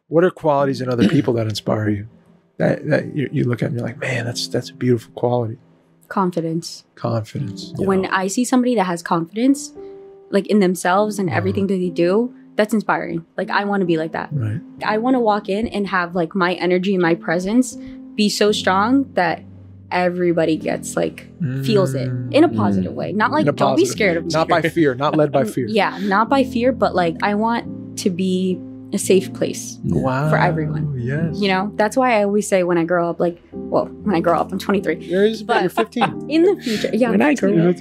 What are qualities in other people that inspire you? That you look at and you're like, man, that's a beautiful quality. Confidence. Confidence. When I see somebody that has confidence, like in themselves and everything that they do, that's inspiring. Like I want to be like that. Right. I want to walk in and have like my energy and my presence be so strong that everybody gets like feels it in a positive way. Not like don't be scared of me. Not by fear, not led by fear. Yeah, not by fear, but like I want to be a safe place for everyone. Yes. You know, that's why I always say when I grow up, like, well, when I grow up, I'm 23. You're 15. In the future, yeah. When I grow up.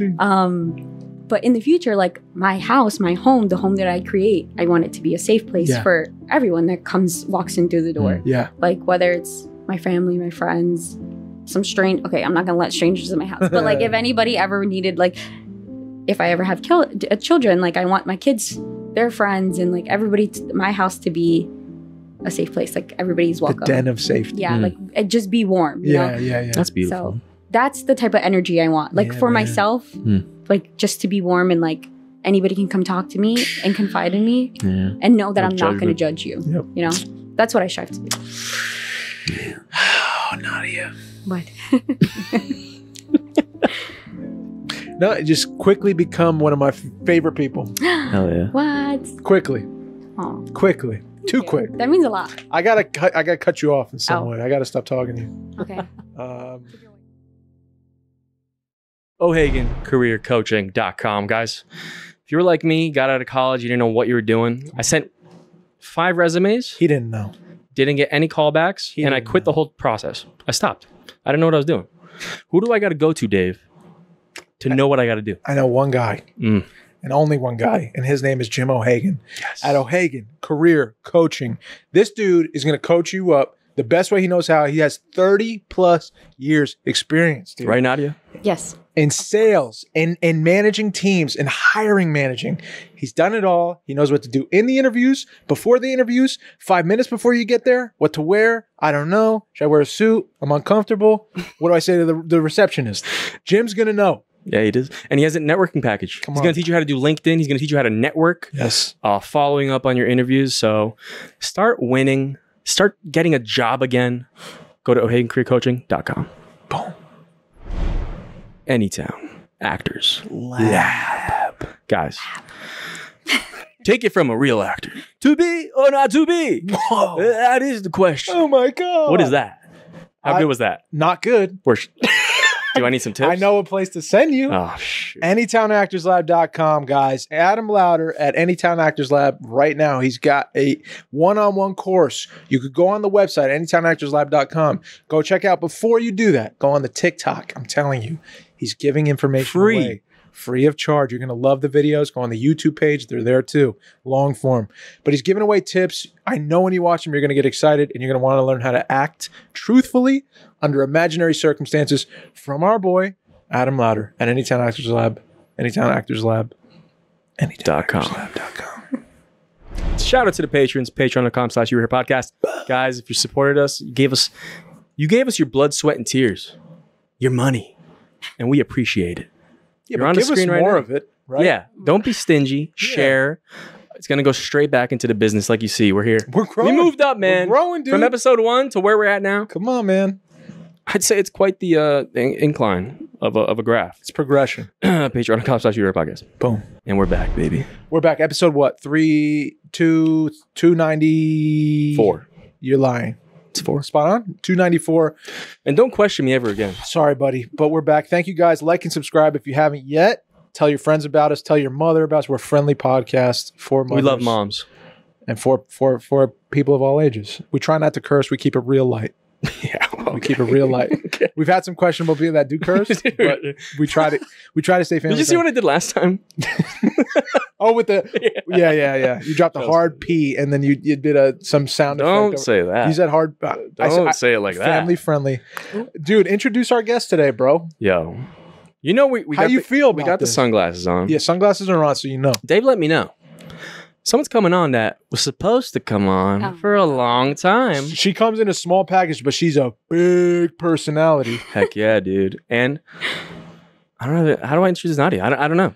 But in the future, like my house, my home, the home that I create, I want it to be a safe place for everyone that walks in through the door. Yeah. Like whether it's my family, my friends, some okay, I'm not gonna let strangers in my house, but like if anybody ever needed, like if I ever have children, like I want my kids, their friends, and like everybody, my house to be a safe place. Like everybody's welcome. The den of safety. Yeah, like it just be warm. You know? Yeah. That's beautiful. So that's the type of energy I want. Like for myself, like just to be warm and like anybody can come talk to me and confide in me and know that I'm not going to judge you. Yep. You know, that's what I strive to do. Oh, Nadia. What? No, just quickly become one of my favorite people. Hell yeah. What? Quickly. Oh, Quickly. Too quick. that means a lot. I gotta cut you off in some way. I gotta stop talking to you. Okay. OHagenCareerCoaching.com, guys. If you were like me, got out of college, you didn't know what you were doing. I sent 5 resumes. He didn't know. Didn't get any callbacks, and I quit the whole process. I stopped. I didn't know what I was doing. Who do I got to go to, Dave, to know what I got to do? I know one guy, and only one guy, and his name is Jim O'Hagan. Yes. At O'Hagan Career Coaching. This dude is going to coach you up the best way he knows how. He has 30 plus years experience, dude. Right, Nadia? Yes. In sales, in managing teams, in managing. He's done it all. He knows what to do in the interviews, before the interviews, 5 minutes before you get there, what to wear. I don't know. Should I wear a suit? I'm uncomfortable. What do I say to the receptionist? Jim's going to know. Yeah, he does. And he has a networking package. He's going to teach you how to do LinkedIn. He's going to teach you how to network. Yes. Following up on your interviews. So start winning. Start getting a job again. Go to OHagenCareerCoaching.com. Boom. Anytown Actors Lab. Guys, take it from a real actor. To be or not to be? Whoa. That is the question. Oh my God. What is that? How good was that? Not good. Do I need some tips? I know a place to send you. Oh, shoot. AnytownActorsLab.com, guys. Adam Louder at Anytown Actors Lab right now. He's got a one-on-one course. You could go on the website, AnytownActorsLab.com. Go check out. Before you do that, go on the TikTok. I'm telling you, he's giving information away. Free of charge. You're going to love the videos. Go on the YouTube page. They're there too. Long form. But he's giving away tips. I know when you watch them, you're going to get excited and you're going to want to learn how to act truthfully under imaginary circumstances from our boy, Adam Louder at Anytown Actors Lab. Anytown Actors Lab. AnytownActorsLab.com. Shout out to the patrons. Patreon.com/YouWereHerePodcast. Guys, if you supported us, you gave us your blood, sweat, and tears. Your money. And we appreciate it. Yeah, You're on give the screen us right more now. of it, right? Yeah. Don't be stingy. Share. It's going to go straight back into the business like you see. We're here. We're growing. We moved up, man. We're growing, dude. From episode 1 to where we're at now. Come on, man. I'd say it's quite the incline of a graph. It's progression. Patreon.com/YouWereHerePodcast. Boom. And we're back, baby. We're back. Episode what? 294. You're lying. It's 4. Spot on. 294. And don't question me ever again. Sorry, buddy, but we're back. Thank you guys. Like and subscribe if you haven't yet. Tell your friends about us. Tell your mother about us. We're a friendly podcast for mothers. We love moms. And for people of all ages. We try not to curse. We keep it real light. Yeah. Okay. We keep it real light. Okay. We've had some questionable people that do curse, but we try to stay family. Did you see what I did last time? Oh, with the yeah. You dropped a hard P and then you did some sound effect. Don't say that. You said hard. Don't say it like that. Family friendly, dude. Introduce our guest today, bro. Yo, you know we how got you feel? We got the sunglasses on. Yeah, sunglasses are on, so you know. Dave, let me know. Someone's coming on that was supposed to come on for a long time. She comes in a small package, but she's a big personality. Heck yeah, dude. And I don't know. How do I introduce Nadia? I don't know.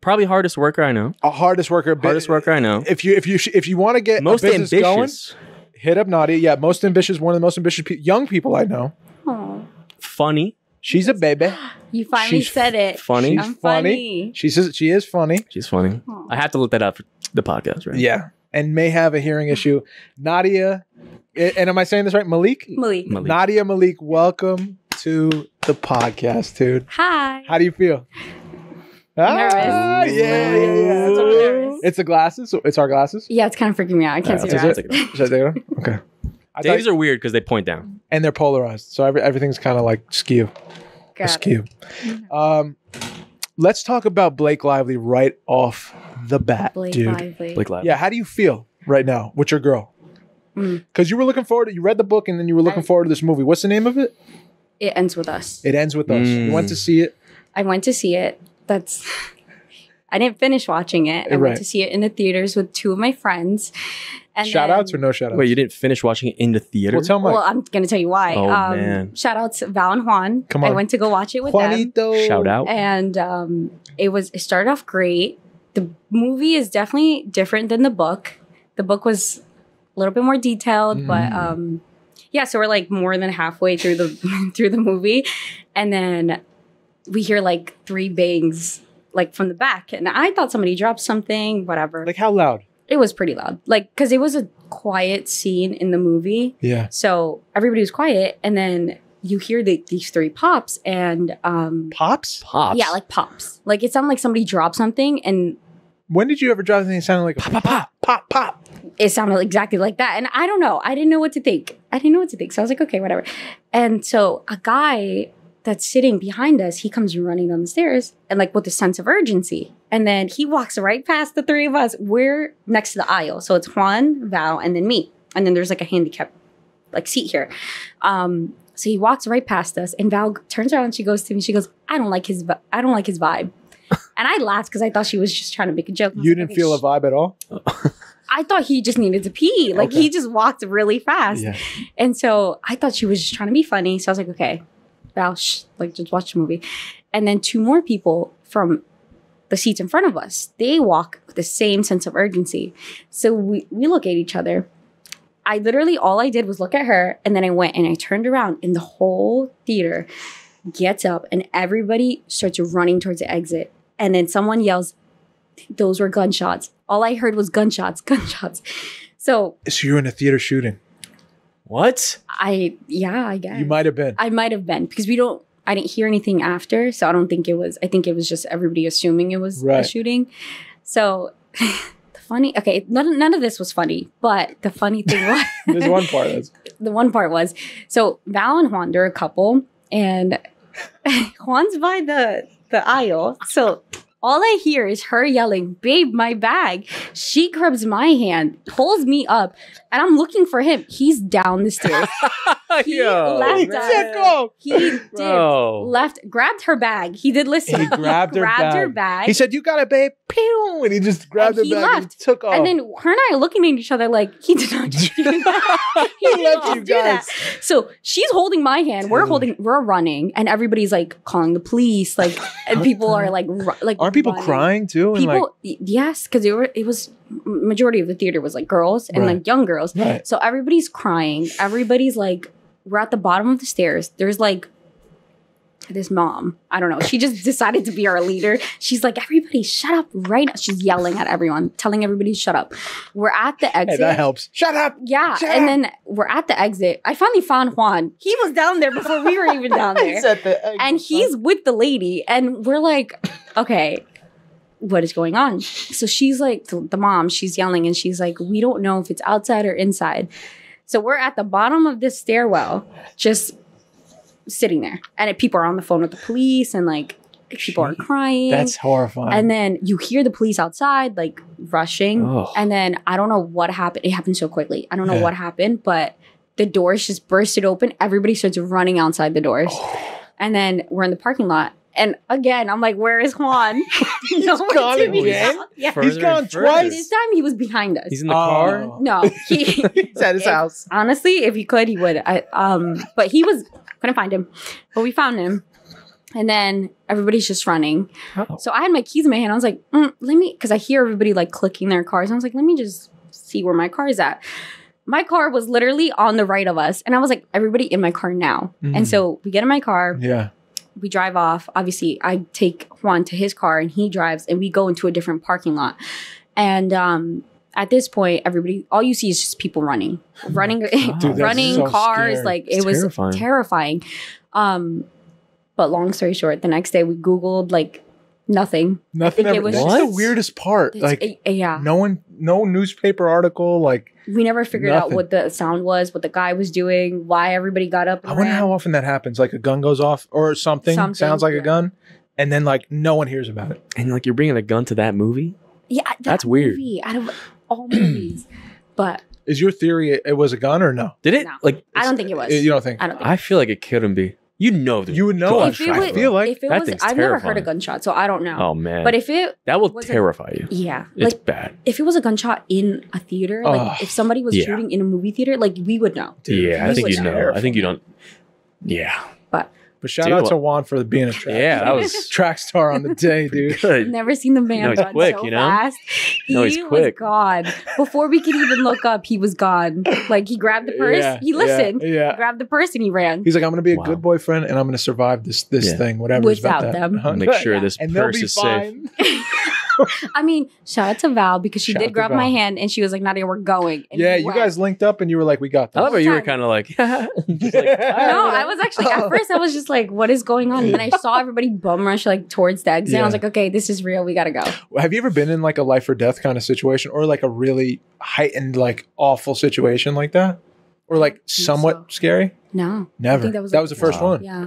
Probably hardest worker I know. Hardest worker I know. If you want to get most a business ambitious. Hit up Nadia. Yeah, most ambitious, one of the most ambitious young people I know. Oh, Funny. She's a baby. you finally She's said it. Funny. I'm funny. She says she is funny. She's funny. Aw. I have to look that up for the podcast, right? Yeah, and may have a hearing issue. Nadia, and am I saying this right? Malique? Malique. Malique. Nadia Malique, welcome to the podcast, dude. Hi. How do you feel? Nervous. Yeah. I'm nervous. It's the glasses. It's our glasses. Yeah, it's kind of freaking me out. I can't see Is your eyes. it? Should I take it off? Okay. I Dave's thought- are weird because they point down. and they're polarized, so everything's kind of like skew. Got it. Askew. Let's talk about Blake Lively right off the bat, Blake dude. Lively. Blake Lively. Yeah, how do you feel right now with your girl? Mm. Because you were looking forward to, you read the book and then you were looking forward to this movie. What's the name of it? It ends with us. It Ends With Us. You went to see it. I went to see it. I didn't finish watching it. I Right. went to see it in the theaters with two of my friends. And Shout then- outs or no shout outs? Wait, you didn't finish watching it in the theater? Well, tell Mike. Well, I'm going to tell you why. Oh, man. Shout out to Val and Juan. Come I on. went to go watch it with them. Juanito. Shout out. And it started off great. The movie is definitely different than the book. The book was a little bit more detailed, but yeah, so we're like more than halfway through the through the movie, and then we hear like 3 bangs like from the back, and I thought somebody dropped something, whatever. Like how loud? It was pretty loud, like because it was a quiet scene in the movie, Yeah. so everybody was quiet, and then you hear these 3 pops, and Pops? Pops. yeah, like pops, like it sounded like somebody dropped something, and When did you ever drive anything that sounded like pop, pop, pop, pop, pop? it sounded exactly like that. And I don't know. I didn't know what to think. So I was like, okay, whatever. And so a guy that's sitting behind us, he comes running down the stairs and like with a sense of urgency. And then he walks right past the 3 of us. We're next to the aisle. So it's Juan, Val, and then me. And then there's like a handicap like seat here. So he walks right past us and Val turns around and she goes to me. She goes, I don't like his vibe. And I laughed because I thought she was just trying to make a joke. I was You like, didn't okay, feel a vibe at all? I thought he just needed to pee. Like Okay. he just walked really fast. Yeah. And so I thought she was just trying to be funny. So I was like, okay, Val, like just watch the movie. And then 2 more people from the seats in front of us, they walk with the same sense of urgency. So we look at each other. All I did was look at her and then I went and I turned around and the whole theater gets up and everybody starts running towards the exit. And then someone yells, those were gunshots. All I heard was gunshots. So So you were in a theater shooting. What? I guess. You might have been. I might have been because I didn't hear anything after. So I don't think it was, I think it was just everybody assuming it was a Right. shooting. So none of this was funny, but the funny thing was, There's one part that's the one part was, so Val and Juan, they're a couple and Juan's by the aisle. So all I hear is her yelling, babe, my bag. She grabs my hand, pulls me up, and I'm looking for him. He's down the stairs. He left us. Sicko. He did Bro. grabbed her bag. He did listen. He grabbed her bag. He said, "You got it, babe." Pew! And he just grabbed And her he bag and left. took off. And then her and I are looking at each other like, he did not just do that. He did left not you do that. guys. So she's holding my hand. We're running, and everybody's like calling the police. Like, and people are like Aren't people running. crying too? And like, People, yes, because it was majority of the theater was like girls and Right. like young girls. Right. So everybody's crying. Everybody's like, we're at the bottom of the stairs. There's like this mom. I don't know. She just decided to be our leader. She's like, everybody shut up right now. She's yelling at everyone, telling everybody to shut up. We're at the hey, exit. that helps. Shut up. Yeah. Shut And up. then we're at the exit. I finally found Juan. He was down there before we were even down there. He's at the exit. And he's with the lady. And we're like, okay, what is going on? So she's like, the mom, she's yelling and she's like, we don't know if it's outside or inside. So we're at the bottom of this stairwell, just sitting there. And people are on the phone with the police and like people are crying. That's horrifying. And then you hear the police outside, like rushing. Oh. And then I don't know what happened. It happened so quickly. I don't know Yeah. what happened, but the doors just bursted open. Everybody starts running outside the doors. And then we're in the parking lot. And again, I'm like, where is Juan? He's gone again? Yeah. Further He's gone and further. twice? This time he was behind us. He's in the car. No, He's at his house. Honestly, if he could, he would. But he couldn't find him. But we found him. And then everybody's just running. Oh. So I had my keys in my hand. I was like, let me, because I hear everybody like clicking their cars. I was like, let me just see where my car is at. my car was literally on the right of us. And I was like, everybody in my car now. And so we get in my car. Yeah. We drive off. Obviously, I take Juan to his car and he drives and we go into a different parking lot. And at this point, everybody, all you see is just people running, Dude, running so cars. scary. Like it was terrifying. But long story short, the next day we Googled like nothing. Nothing ever. it was That's just- the weirdest part. Like, yeah. no newspaper article. Like, We never figured out nothing. what the sound was, what the guy was doing, why everybody got up. And I wonder ran. how often that happens. Like a gun goes off or something sounds like a gun, and then like no one hears about it. And like you're bringing a gun to that movie? Yeah, That's weird. movie, out of all movies, but Is your theory it was a gun or no? Did it? No. Like I don't think it was. You don't think? I don't think. I feel like it couldn't be. You know, You would know. If it I was, feel like if it that was, thing's I've never heard a terrifying. gunshot, so I don't know. Oh man, But if it that will was terrify you. yeah, It's like bad. if it was a gunshot in a theater, like Ugh. if somebody was Yeah. shooting in a movie theater, like we would know. Yeah, I we think would you know. terrify I think you don't. Yeah. But But shout Dude, out to Juan for being a track, Yeah, that was track star on the day, dude. good. never seen the man No, he's run quick, so you know? fast. He No, he's was quick. gone before we could even look up. He was gone. Like he grabbed the purse. Yeah, he listened. yeah. He grabbed the purse and he ran. He's like, I'm gonna be a Wow. good boyfriend and I'm gonna survive this Yeah. thing, whatever is about Without that. them. Uh-huh. Make sure this and they'll purse be is safe. fine. I mean, shout out to Val because she Shout out did to grab my Val. hand and she was like, Nadia, we're going. And Yeah, we you went. guys linked up and you were like, we got I love this. how you were Time. kind of like, just like, No, I was actually at first I was just like, what is going on? And then I saw everybody bum rush like towards the exit. And I was Yeah. like, okay, this is real. We gotta go. Have you ever been in like a life or death kind of situation or like a really heightened, like awful situation like that? Or like somewhat so. scary? No. Never. think That that was, was the first Wow. one. Yeah.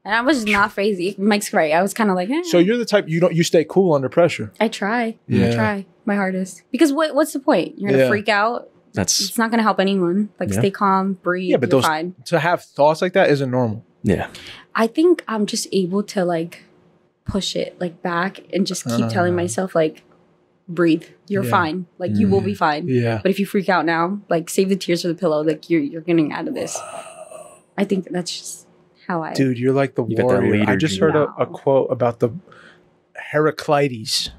And I was not crazy. Mike's right. I was kind of like, eh. So you're the type you stay cool under pressure. I try. Yeah. I try my hardest. Because what's the point? You're gonna Yeah. freak out. that's It's not gonna help anyone. Like Yeah. stay calm, breathe. Yeah, but you're those fine. to have thoughts like that isn't normal. yeah. I think I'm just able to like push it like back and just keep telling myself like, breathe. You're Yeah. fine. Like you will be fine. Yeah. But if you freak out now, like save the tears for the pillow. Like you're getting out of this. I think that's just how I. Dude, you're like the You got that warrior. I leader just gene. heard a No. quote about the Heraclides.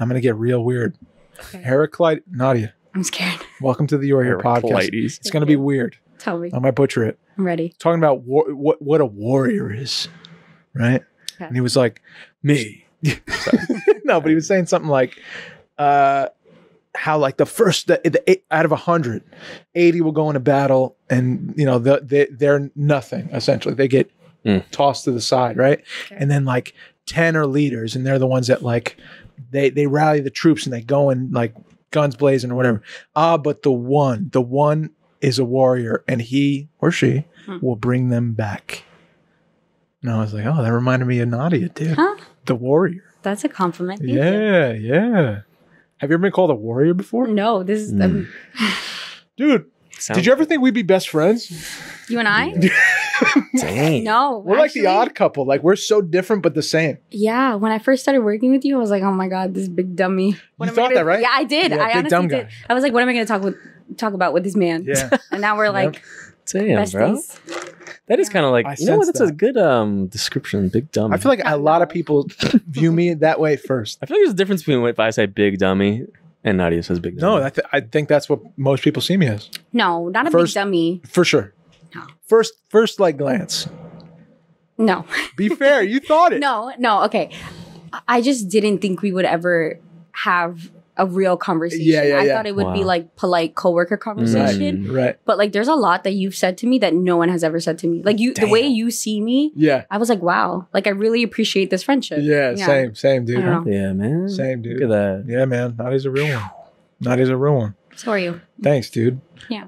I'm gonna get real weird. Okay. Heraclides, Nadia, I'm scared. welcome to the You're Here podcast. Heraclides. It's gonna be weird. Tell me. I might butcher it. I'm ready. Talking about what a warrior is, right? Okay. And he was like, me. No, but he was saying something like, how like the 8 out of 100, 80 will go into battle, and you know they're nothing essentially. They get tossed to the side, right? Okay. And then like 10 are leaders, and they're the ones that like they rally the troops and they go and like guns blazing or whatever. But the one is a warrior, and he or she will bring them back. And I was like, oh, that reminded me of Nadia, dude. Huh? The warrior. That's a compliment. Thank you. Yeah. Have you ever been called a warrior before? No, this is Dude, Sounds did you ever think we'd be best friends? you and I. Dang. No, We're like the actually, odd couple. Like we're so different but the same. Yeah, when I first started working with you, I was like, "Oh my god, this big dummy." What You am I thought gonna- that, right? Yeah, I did. Yeah, I big honestly dumb did. guy. I was like, "What am I going to talk about with this man?" Yeah. And now we're like Damn, bro. besties. That is kind of like, I you know what? sense That's a that. good description. Big dummy. I feel like a lot of people view me that way first. I feel like there's a difference between if I say big dummy and Nadia says big dummy. No, I think that's what most people see me as. No, not a First- big dummy. For sure. No. First like glance. No, Be fair, you thought it. no. Okay, I just didn't think we would ever have a real conversation. Yeah. I thought it would be Wow. like polite coworker conversation. Right. But like, there's a lot that you've said to me that no one has ever said to me. Like the way you see me, Yeah. I was like, wow. Like I really appreciate this friendship. Yeah, same, dude. I don't know. Yeah, man. Same, dude. Look at that. Yeah, man. Nadia's a real one. Nadia's a real one. So are you? Thanks, dude. Yeah.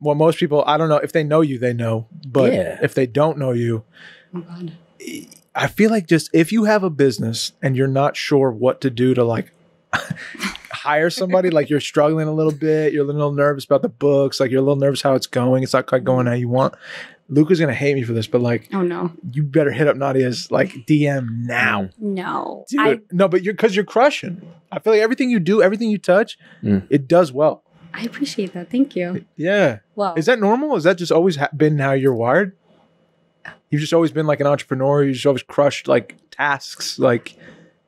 Well, most people, I don't know if they know you, they know. But Yeah. if they don't know you, Oh God. I feel like just if you have a business and you're not sure what to do to like hire somebody, like you're struggling a little bit, you're a little nervous about the books, like you're a little nervous how it's going, it's not quite going how you want. Luca's gonna hate me for this, but like Oh no. you better hit up Nadia's like DM now. No. Dude, no, but because you're crushing. I feel like everything you do, everything you touch, it does well. I appreciate that. Thank you. Yeah. Well, Is that normal? Is that just always been how you're wired? You've just always been like an entrepreneur. You just always crushed like tasks. Like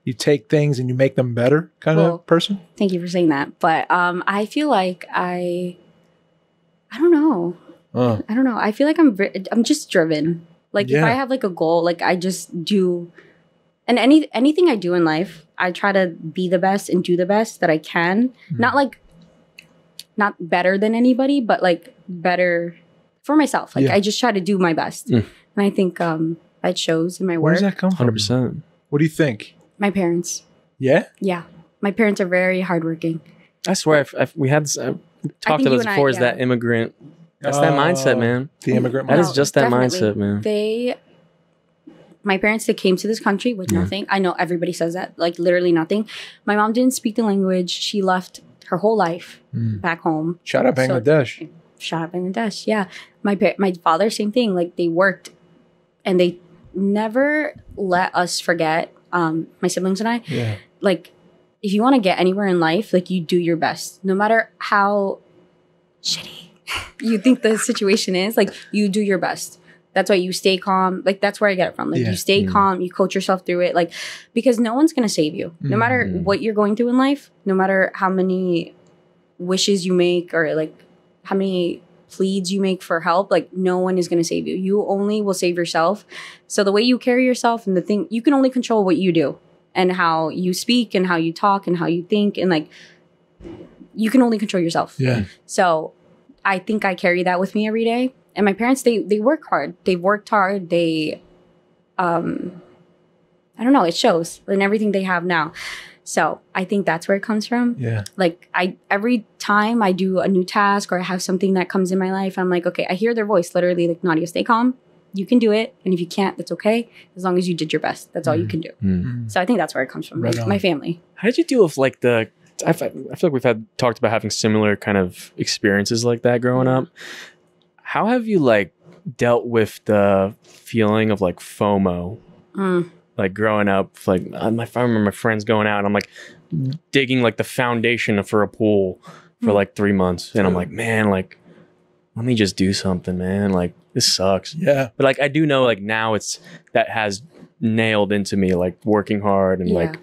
you take things and you make them better kind Well, of person? Thank you for saying that. But I feel like I don't know. I don't know. I feel like I'm just driven. Like if I have like a goal, like I just do. And anything I do in life, I try to be the best and do the best that I can. Not better than anybody, but like better for myself. Like I just try to do my best. And I think that shows in my work. Where does that come from? 100%. What do you think? My parents. Yeah? Yeah. My parents are very hardworking. I swear, we had this, talked about this before, is that immigrant. That's that mindset, man. The immigrant mindset. That is just that definitely. mindset, man. My parents, they came to this country with nothing. I know everybody says that, like literally nothing. My mom didn't speak the language. She left her whole life back home. Shout out Bangladesh. Shout out Bangladesh, yeah. My father, same thing. Like they worked and they never let us forget, my siblings and I, like if you want to get anywhere in life, like you do your best. No matter how shitty you think the situation is, like you do your best. That's why you stay calm. Like that's where I get it from. Like you stay calm, you coach yourself through it. Like because no one's gonna save you. No matter what you're going through in life, no matter how many wishes you make or like how many pleads you make for help, like no one is gonna save you. You only will save yourself. So the way you carry yourself and the thing, you can only control what you do and how you speak and how you talk and how you think, and like you can only control yourself. Yeah. So I think I carry that with me every day. And my parents, they work hard. They've worked hard. They, I don't know, it shows in everything they have now. So I think that's where it comes from. Yeah. Like every time I do a new task or I have something that comes in my life, I'm like, okay, I hear their voice literally like, Nadia, stay calm. You can do it. And if you can't, that's okay. As long as you did your best. That's all you can do. So I think that's where it comes from. My family. How did you deal with like I feel like we've talked about having similar kind of experiences like that growing up. How have you like dealt with the feeling of like FOMO? Like growing up, like I remember my friends going out and I'm like digging like the foundation for a pool for like 3 months. And I'm like, man, like, let me just do something, man. Like this sucks. Yeah. But like, I do know like now that has nailed into me, like working hard and like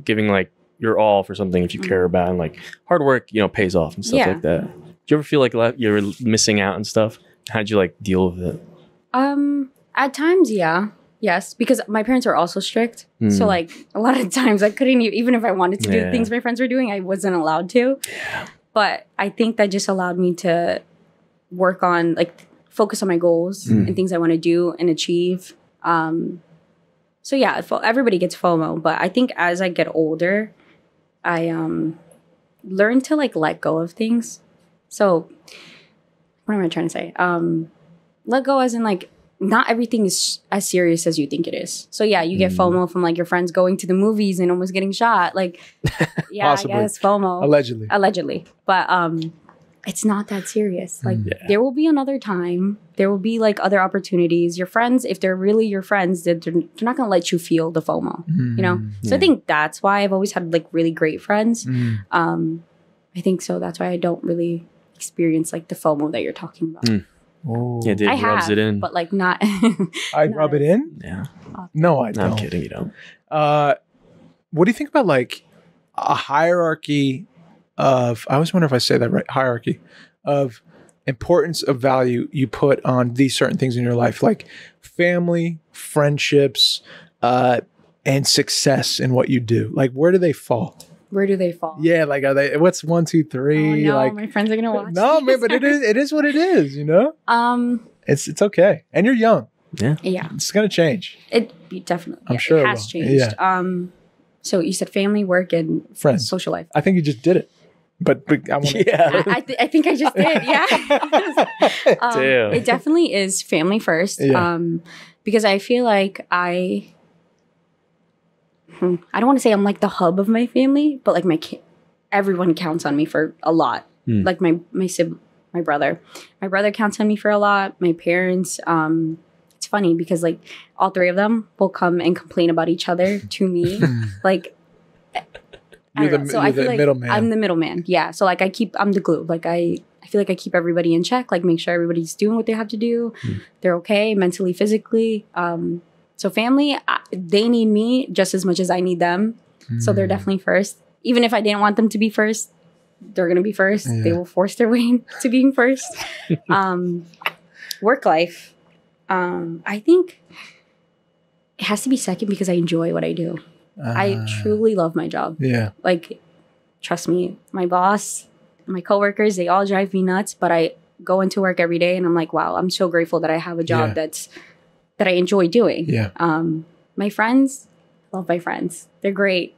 giving like your all for something if you care about, and like hard work, pays off and stuff like that. Do you ever feel like you were missing out and stuff? How'd you like deal with it? At times, yes, because my parents are also strict. So like a lot of times I couldn't even if I wanted to do the things my friends were doing, I wasn't allowed to. Yeah. But I think that just allowed me to work on like focus on my goals and things I want to do and achieve. So yeah, everybody gets FOMO, but I think as I get older, I learn to like let go of things. So what am I trying to say? Let go as in like not everything is as serious as you think it is. So yeah, you get FOMO from like your friends going to the movies and almost getting shot. Like yeah, possibly. I guess FOMO. Allegedly. But it's not that serious. Like there will be another time. There will be like other opportunities. Your friends, if they're really your friends, they're not going to let you feel the FOMO, So I think that's why I've always had like really great friends. I think so. That's why I don't really experience like the FOMO that you're talking about. Oh. Yeah, Dave rubs it in. But like not. I rub it in? Yeah. No, I don't. I'm kidding, you don't. What do you think about like a hierarchy of, I always wonder if I say that right, hierarchy of importance of value you put on these certain things in your life, like family, friendships, and success in what you do? Like, where do they fall? Where do they fall? Yeah, like are they? What's 1, 2, 3? Oh, no, like my friends are gonna watch. No, man, but it is what it is. It's okay, and you're young. Yeah, it's gonna change. It definitely. I'm sure it has changed. Yeah. So you said family, work, and friends, social life. I think you just did it. But I want to. Yeah, I think I just did. Yeah. It definitely is family first. Yeah. Because I feel like I don't want to say I'm like the hub of my family, but like everyone counts on me for a lot. Like my brother counts on me for a lot. My parents. It's funny because like all three of them will come and complain about each other to me. Like. You're the middleman. I'm the middleman. Yeah. So like I'm the glue. Like I feel like I keep everybody in check, like make sure everybody's doing what they have to do. They're okay mentally, physically. So So family, they need me just as much as I need them. So they're definitely first. Even if I didn't want them to be first, they're going to be first. Yeah. They will force their way into being first. Work life. I think it has to be second because I enjoy what I do. I truly love my job. Yeah. Like, trust me, my boss, my coworkers, they all drive me nuts, but I go into work every day and I'm like, wow, I'm so grateful that I have a job that I enjoy doing. Yeah. My friends, love my friends. They're great.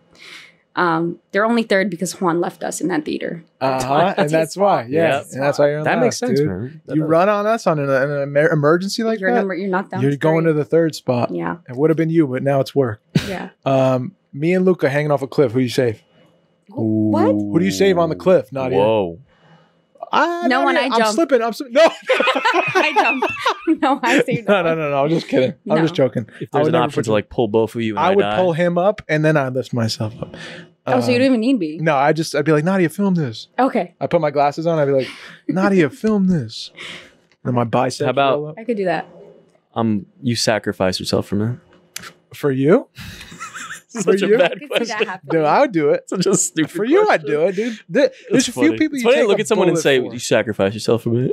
They're only third because Juan left us in that theater. And that's why. Yeah. Yep. And that's why you're in That makes last, sense, dude. man. That You does. run on us on an emergency like that. You're knocked down. You're going to the third spot. Yeah. It would have been you, but now it's work. Yeah. Me and Luca hanging off a cliff. Who you save? What? Who do you save on the cliff, Nadia? Whoa. No one, I I'm jump. slipping. No. I jump. No, I saved No. I'm just kidding. I'm No. just joking. If I there's would an never option put to like pull both of you, and I would die. pull him up and then I'd lift myself up. Oh, so you don't even need me. No, I'd be like, Nadia, film this. Okay. I put my glasses on. I'd be like, Nadia, film this. And my biceps How about- roll up. I could do that. You sacrifice yourself for me. For you? Such you? a bad I could see question. that happening. Dude, I would do it. Such a stupid For you, I'd question. do it, dude. There's a few funny. people It's you funny to take look a at someone and bullet say, for. "Would you sacrifice yourself for me?"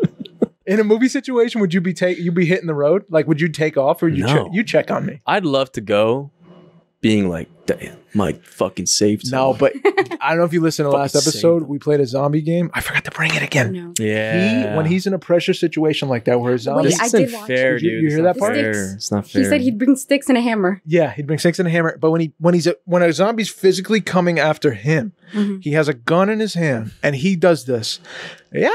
In a movie situation, would you be hitting the road? Like, would you take off or would you No. you check on me? I'd love to go, being like, "Damn, Mike fucking saved." No, someone." but I don't know if you listened to last Fucking episode. save. We played a zombie game. I forgot to bring it again. No. yeah, When he's in a pressure situation like that where a zombie, Wait, this I isn't did watch fair, it. You dude. hear It's that not part? fair. Sticks. It's not fair. He said he'd bring sticks and a hammer. yeah, he'd bring sticks and a hammer. But when a zombie's physically coming after him, Mhm. he has a gun in his hand and he does this, yeah,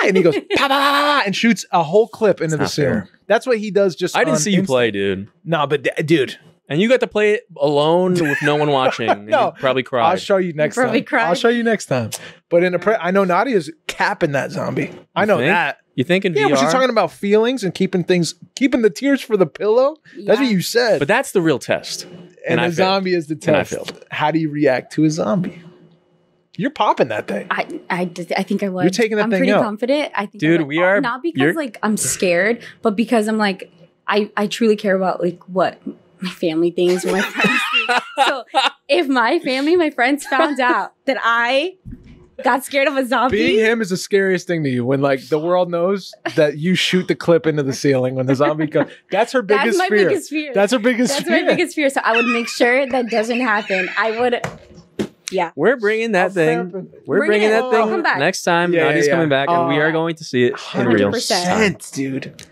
and he goes pa, pa, pa, and shoots a whole clip into the not ceiling. fair. That's what he does. Just I didn't on see you instinct. play, dude. No, but dude, And you got to play it alone with no one watching. And No, you probably cried. I'll show you next probably time. cried. I'll show you next time. But I know Nadia's capping that zombie. I know think? that. You think in Yeah, VR? but she's talking about feelings and keeping the tears for the pillow. That's what Yeah. you said. But that's the real test. and I the failed. zombie is the And I test. failed. How do you react to a zombie? You're popping that thing. I think I would. You're taking that I'm thing pretty out. confident. I think, Dude, I would. we are- not because you're- like I'm scared, but because I'm like I truly care about like what my family thinks, what my friends think. So if my family, my friends found out that I got scared of a zombie, Being him is the scariest thing to you when like the world knows that you shoot the clip into the ceiling when the zombie comes. That's her that's biggest my fear. biggest fear. That's her biggest That's fear. my biggest fear. So I would make sure that doesn't happen. I would. Yeah. We're bringing that thing. We're Bring bringing it. that I'll thing come back. next time. Yeah, Nadia's yeah, coming yeah. back, and we are going to see it in real 100%. time. 100%, dude.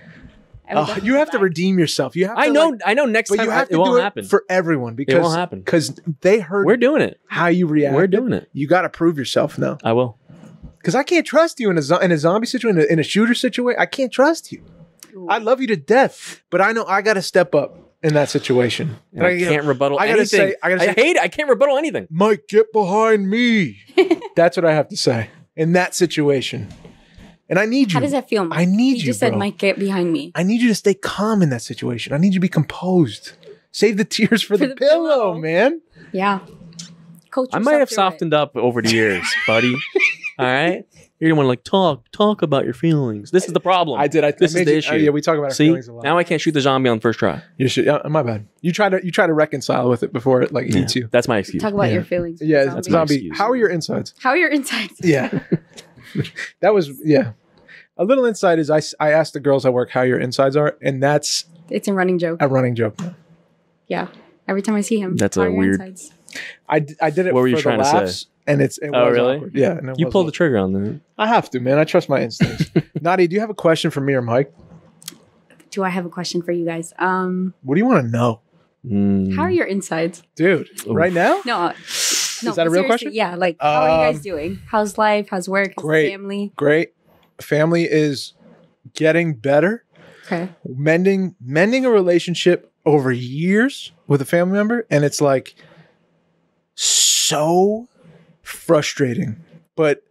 I would definitely You have to come back. redeem yourself. You have. I to, know. like- I know. Next but time you have it to won't do it happen. for everyone because won't happen. because they heard We're doing it. how you react. We're doing it. You got to prove yourself now. I will. Because I can't trust you in a zombie situation, in a shooter situation. I can't trust you. Ooh. I love you to death, but I know I got to step up in that situation. And I can't rebuttal I gotta anything. say- I gotta say- hate it. I can't rebuttal anything. Mike, get behind me. That's what I have to say in that situation. And I need you. How does that feel? I need You you, just said, bro. "Mike, get behind me." I need you to stay calm in that situation. I need you to be composed. Save the tears for the, the pillow, pillow. man. Yeah. Coach I might have softened up over the years, buddy. All right. You're the one like talk about your feelings. This is the problem. I did. This is the issue. Yeah, we talk about our See, feelings a lot. now I can't shoot the zombie on the first try. You should. Yeah, my bad. You try to reconcile with it before it like eats you. That's my excuse. Talk about Yeah. your feelings. Yeah, zombie. That's my zombie. excuse. How are your insides? How are your insides? Yeah, that was A little insight is I asked the girls at work how your insides are, and that's It's a running joke. a running joke. Yeah. Every time I see him, That's how a are your weird- insides? I did it What were you for trying the to say? laughs, and it Oh, was really? awkward. Yeah, and it You was pulled the awkward. trigger on that. I have to, man. I trust my instincts. Nadia, do you have a question for me or Mike? Do I have a question for you guys? What do you want to know, How are your insides? dude? Right now? No. No, that a real seriously, question? Yeah. Like, how are you guys doing? How's life? How's work? How's Great. family? Great. Family is getting better. Okay. Mending a relationship over years with a family member, and it's like so frustrating. But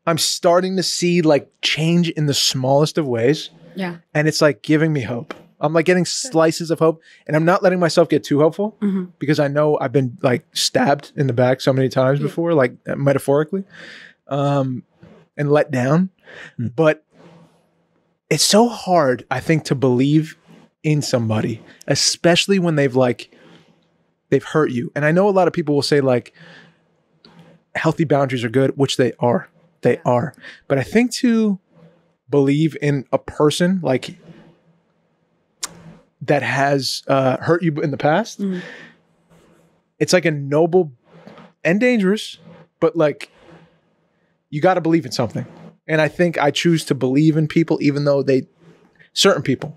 I'm starting to see like change in the smallest of ways, Yeah. and it's like giving me hope. I'm like getting slices of hope, and I'm not letting myself get too hopeful Mm-hmm. because I know I've been like stabbed in the back so many times Yeah. before, like metaphorically, and let down. But it's so hard, I think, to believe in somebody, especially when they've hurt you. And I know a lot of people will say like healthy boundaries are good, which they are. They are. But I think to believe in a person like that has hurt you in the past, it's like a noble and dangerous, but like you got to believe in something. And I think I choose to believe in people, even though certain people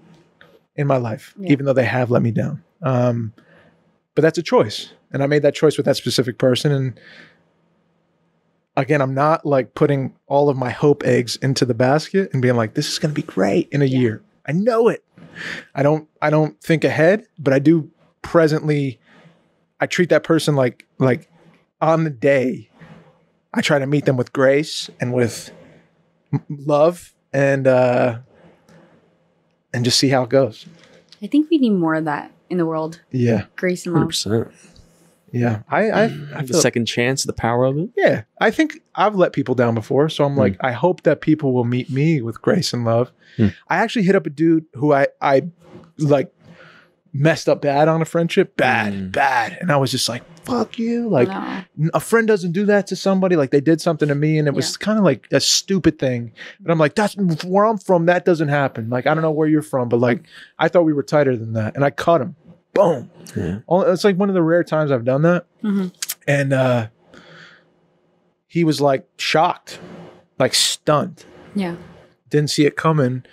in my life, even though they have let me down. But that's a choice. And I made that choice with that specific person. And again, I'm not like putting all of my hope eggs into the basket and being like, this is going to be great in a year. I know it. I don't think ahead, but I do presently. I treat that person like on the day. I try to meet them with grace and with love and just see how it goes. I think we need more of that in the world. Yeah. Grace and love. 100%. Yeah. I the second chance, the power of it. Yeah. I think I've let people down before. So I'm like, I hope that people will meet me with grace and love. I actually hit up a dude who I like messed up bad on a friendship. Bad. And I was just like, fuck you. Like a friend doesn't do that to somebody. Like they did something to me and it was kind of like a stupid thing. But I'm like, that's where I'm from. That doesn't happen. Like, I don't know where you're from, but like, I thought we were tighter than that. And I cut him. Boom. Yeah. It's like one of the rare times I've done that. And he was like shocked, like stunned. Yeah. Didn't see it coming.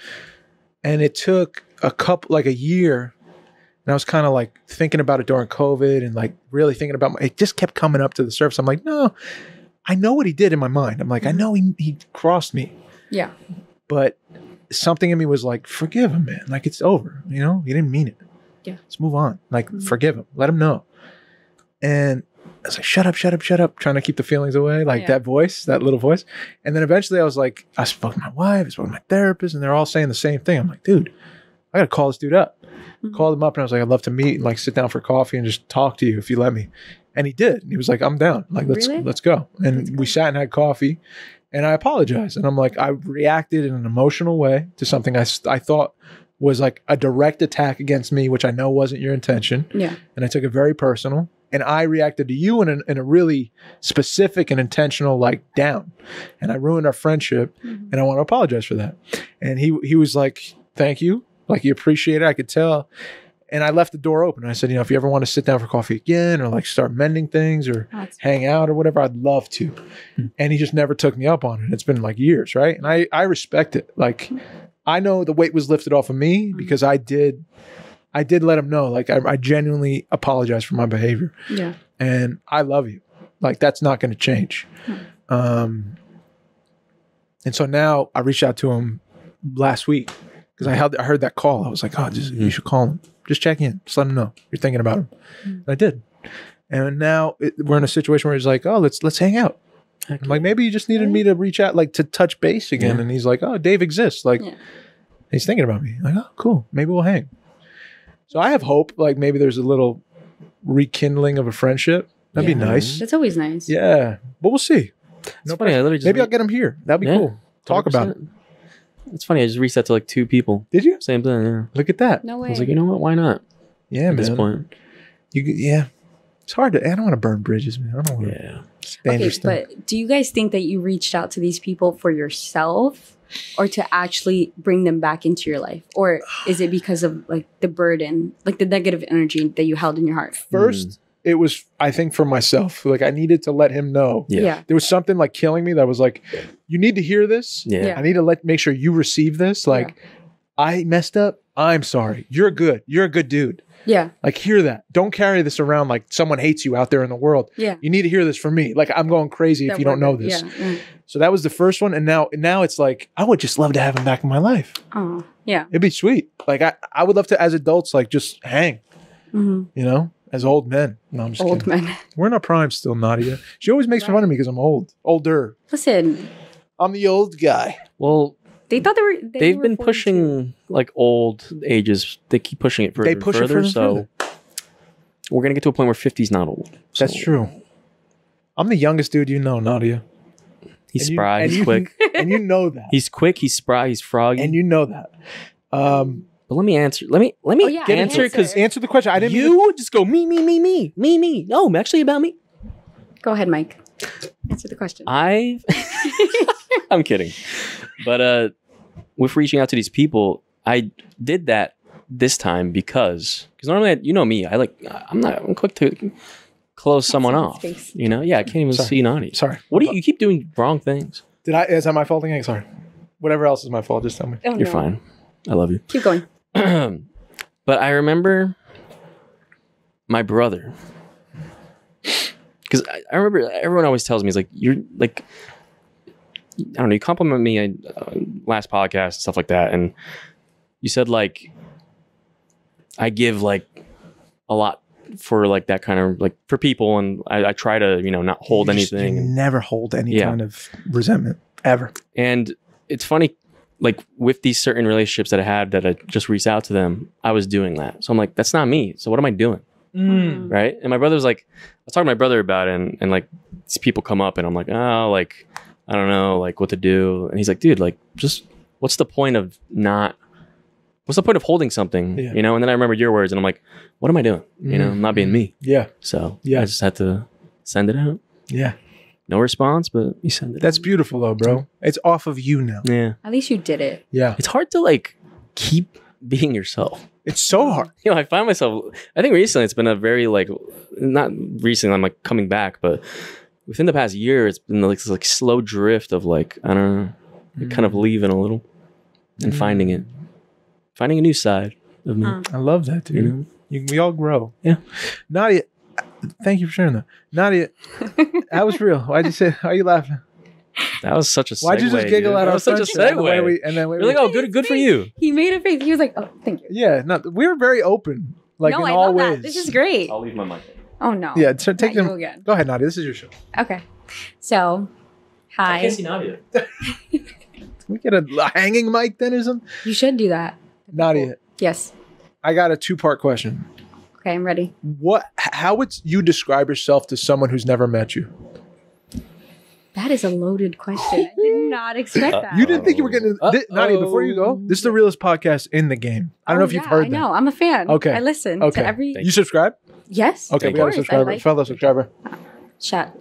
And it took a year. And I was kind of like thinking about it during COVID and like really thinking about it just kept coming up to the surface. I'm like, no, I know what he did in my mind. I'm like, I know he crossed me. Yeah. But something in me was like, forgive him, man. Like it's over. You know, he didn't mean it. Yeah. Let's move on. Like, forgive him. Let him know. And I was like, shut up, trying to keep the feelings away. Like that voice, that little voice. And then eventually I was like, I spoke to my wife, I spoke to my therapist, and they're all saying the same thing. I'm like, dude, I got to call this dude up. Called him up and I was like, I'd love to meet and like sit down for coffee and just talk to you if you let me. And he did. And he was like, I'm down. Like, let's go. And we sat and had coffee and I apologized. And I'm like, I reacted in an emotional way to something I thought was like a direct attack against me, which I know wasn't your intention. Yeah. And I took it very personal. And I reacted to you in a really specific and intentional, like down. And I ruined our friendship. And I want to apologize for that. And he was like, thank you. Like, you appreciate it. I could tell. And I left the door open. I said, if you ever want to sit down for coffee again or like start mending things or hang out or whatever, I'd love to. And he just never took me up on it. It's been like years, right? And I respect it. Like, I know the weight was lifted off of me because I did let him know. Like, I genuinely apologize for my behavior. Yeah. And I love you. Like, that's not going to change. And so now I reached out to him last week. Because I heard that call. I was like, you should call him. Just check in. Just let him know you're thinking about him. And I did. And now we're in a situation where he's like, oh, let's hang out. I'm like, maybe you just needed me to reach out, like to touch base again. And he's like, oh, Dave exists. Like, he's thinking about me. I'm like, oh, cool. Maybe we'll hang. So I have hope. Like maybe there's a little rekindling of a friendship. That'd be nice. That's always nice. Yeah. But we'll see. No funny. Maybe I'll get him here. That'd be cool. Talk 100%. About it. It's funny. I just reached out to like 2 people. Did you? Same thing. Yeah. Look at that. No way. I was like, you know what? Why not? Yeah, at this point. It's hard to. I don't want to burn bridges, man. I don't want to. Yeah. Okay, but do you guys think that you reached out to these people for yourself, or to actually bring them back into your life, or is it because of like the burden, like the negative energy that you held in your heart? First, it was, I think, for myself. Like I needed to let him know. Yeah. There was something like killing me that was like, you need to hear this. Yeah. I need to make sure you receive this. Like, I messed up. I'm sorry. You're good. You're a good dude. Yeah. Like, hear that. Don't carry this around like someone hates you out there in the world. Yeah. You need to hear this from me. Like, I'm going crazy if you don't know this. Yeah. So that was the first one. And now it's like, I would just love to have him back in my life. Oh, yeah. It'd be sweet. Like, I would love to, as adults, like just hang, you know, as old men. No, I'm just old kidding. Men. We're in our prime still, Nadia. She always makes fun of me because I'm older. Listen. I'm the old guy. Well, they thought they've been pushing like old ages. They keep pushing it further and further. So we're going to get to a point where 50 is not old. So. That's true. I'm the youngest dude you know, Nadia. He's spry. He's quick. And you know that. He's quick. He's spry. He's froggy. And you know that. But But let me answer. Let me yeah, answer because Answer the question. I didn't. you just go me. No, I'm actually about me. Go ahead, Mike. Answer the question. I'm kidding. But with reaching out to these people, I did that this time because normally, you know me, I'm quick to close someone off. Space. You know? Yeah, I can't even see Nadia. Sorry. What do you keep doing wrong things? Is that my fault again? Sorry. Whatever else is my fault, just tell me. Oh, You're no. fine. I love you. Keep going. But I remember my brother. Because I remember everyone always tells me, it's like, you're like, I don't know, you compliment me last podcast and stuff like that. And you said, like, I give, like, a lot for, like, that kind of, like, for people. And I try to, you know, not hold anything. You never hold any kind of resentment, ever. And it's funny, like, with these certain relationships that I had that I just reached out to them, I was doing that. So I'm like, that's not me. So what am I doing? Right? And my brother was like, I was talking to my brother about it, and like, these people come up, and I'm like, oh, like, I don't know, like, what to do. And he's like, dude, like, just what's the point of holding something? Yeah. You know? And then I remember your words, and I'm like, what am I doing? You know, I'm not being me. Yeah. So Yeah. I just had to send it out. Yeah. No response, but you send it That's out. beautiful though, bro. It's off of you now. Yeah. At least you did it. Yeah. It's hard to, like, keep being yourself. It's so hard. You know, I find myself, I think recently it's been a very, like, not recently, I'm like coming back, but within the past year, it's been like this, like, slow drift of, like, I don't know, kind of leaving a little and finding a new side of me. I love that, dude. You know? We all grow. Yeah. Nadia, thank you for sharing that. Nadia, that was real. Why'd you say, why are you laughing? That was such a segue. Why'd you just giggle dude. at That our was such a friendship? segue. You're like, oh, good for you. He made a face. He was like, oh, thank you. Yeah, no, we were very open, like No, in I all love ways. that. This is great. I'll leave my mic. Oh, no. Yeah, so take Not them. you again. Go ahead, Nadia. This is your show. Okay. So, I hi. can't see Nadia. Can we get a hanging mic then or something? You should do that. Nadia, Yes. I got a 2-part question. Okay, I'm ready. How would you describe yourself to someone who's never met you? That is a loaded question. I did not expect that. You didn't think you were getting Nadia, before you go, this is the realest podcast in the game. I don't know if you've heard I that. know. I'm a fan. Okay. I listen Okay. to every. You subscribe? Yes. Okay, of we got a course. subscriber, I like fellow subscriber. chat.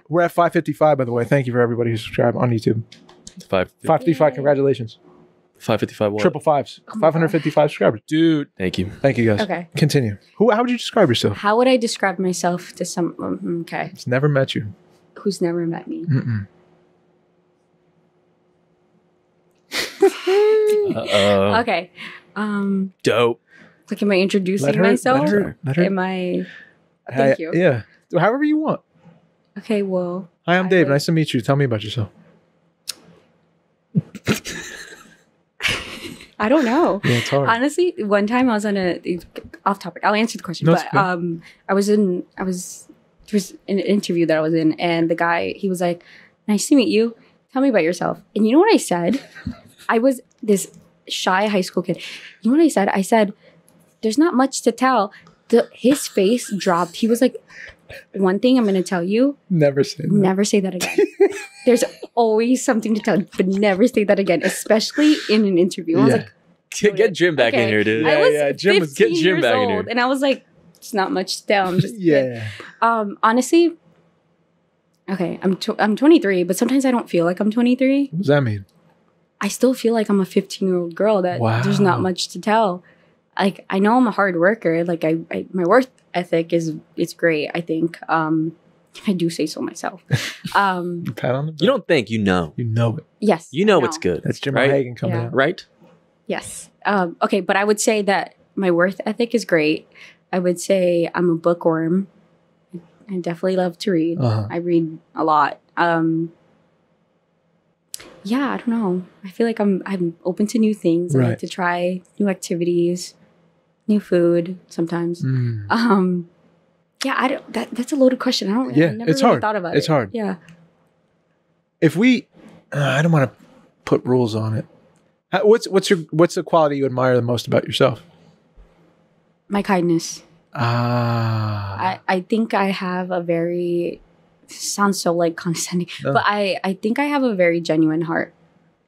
We're at 555, by the way. Thank you for everybody who subscribed on YouTube. 555, congratulations. 555 what? Triple fives. 555 subscribers. Dude. Thank you. Thank you, guys. Okay. Continue. How would you describe yourself? How would I describe myself to some? Okay. It's never met you. Who's never met me? Mm-mm. Okay. Dope. Like, am I introducing myself? Let her. Am I? Thank you. Yeah. However you want. Okay. Well. Hi, I'm Dave. Nice to meet you. Tell me about yourself. I don't know. Yeah, it's hard. Honestly, one time I was on off topic. I'll answer the question, No, but there was an interview that I was in, and the guy, he was like, "Nice to meet you. Tell me about yourself." And you know what I said? I was this shy high school kid. You know what I said? I said, "There's not much to tell." His face dropped. He was like, "One thing I'm going to tell you. Never say that. Never say that again. There's always something to tell, but never say that again, especially in an interview." I was like, Get Jim back in here, dude. I was Yeah, Jim was- 15 get Jim years back in old, here. and I was like, it's not much to tell. I'm just Yeah. honestly, okay, I'm 23, but sometimes I don't feel like I'm 23. What does that mean? I still feel like I'm a 15-year-old girl that there's not much to tell. Like, I know I'm a hard worker. Like, I my work ethic is great, I think. I do say so myself. Pat on the back. You don't think, you know. You know it. Yes. You know I it's good. That's Jim right? Hagen coming Yeah. out. Right? Yes. Okay, but I would say that my work ethic is great. I would say I'm a bookworm. I definitely love to read. Uh-huh. I read a lot. Yeah, I don't know. I feel like I'm open to new things. I Right. like to try new activities, new food sometimes. Mm. Yeah, that's a loaded question. I Yeah, never it's really hard. thought about It's it. hard. Yeah. If we, I don't want to put rules on it. What's the quality you admire the most about yourself? My kindness. Ah. I think I have a very, sounds so like condescending, No. but I think I have a very genuine heart.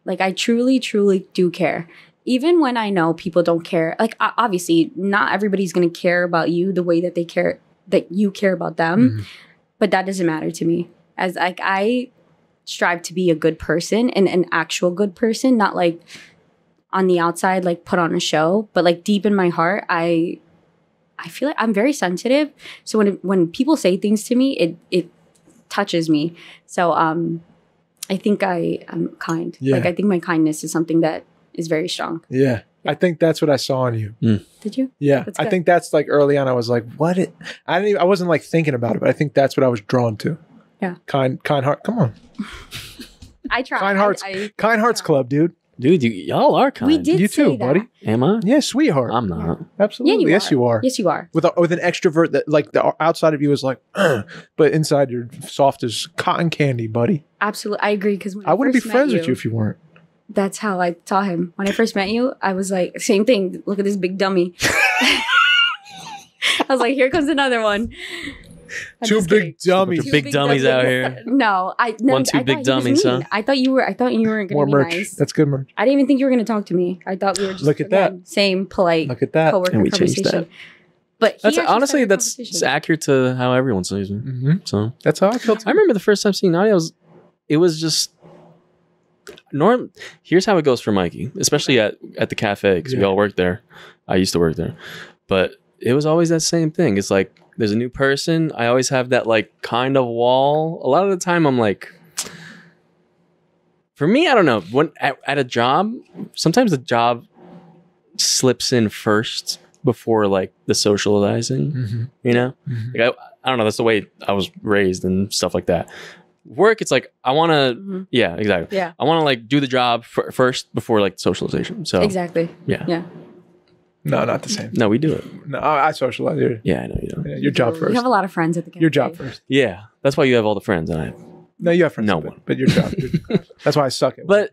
Like, I truly, truly do care. even when I know people don't care, like obviously not everybody's going to care about you the way that they care, that you care about them. But that doesn't matter to me. As like, I strive to be a good person and an actual good person, not like on the outside, like put on a show, but like deep in my heart, I feel like I'm very sensitive. So when people say things to me, it touches me. So I think I'm kind. Yeah. Like I think my kindness is something that is very strong. Yeah. I think that's what I saw in you. Did you? Yeah. That's I good. think that's like early on I was like, what I wasn't like thinking about it, but I think that's what I was drawn to. Yeah. Kind heart. Come on. I try. Kind hearts. Kind hearts club, dude. Dude, y'all are kind. We did You say too, that. buddy. Am I? Yeah, sweetheart. I'm not. Absolutely. Yeah, Yes, you are. Yes, you are. With an extrovert that like the outside of you is like, but inside you're soft as cotton candy, buddy. Absolutely. I agree. Because I wouldn't be friends with you if you weren't. That's how I saw him. When I first met you, I was like, same thing. Look at this big dummy. I was like, here comes another one. I'm Two just big kidding. dummies. Two big dummies out here. No, I One, two I big thought he was dummies, mean. huh? I thought you weren't More going to be merch. nice. That's good merch. I didn't even think you were going to talk to me. I thought we were just Look at that. again, same polite Look at that. coworker And we changed conversation. that. But he That's actually honestly started a that's conversation. accurate to how everyone sees me. Mm-hmm. So That's how I felt. Too. I remember the first time seeing Nadia. It was just Here's how it goes for Mikey, especially at the cafe because we all work there. I used to work there, but it was always that same thing. It's like there's a new person. I always have that like kind of wall. A lot of the time, I'm like, for me, I don't know. When at a job, sometimes the job slips in first before like the socializing. Mm-hmm. You know, Mm-hmm. like I don't know. That's the way I was raised and stuff like that. Work, it's like I want to, yeah, exactly. Yeah. I want to like do the job first before like socialization. So Exactly. yeah, Yeah. No, not the same. no, we do it. No, I socialize here. Yeah, I know you don't. Yeah, your job You first. have a lot of friends at the cafe. Your job first. Yeah, that's why you have all the friends, and I. No, you have friends. No but- one. But your job. That's why I suck at it. But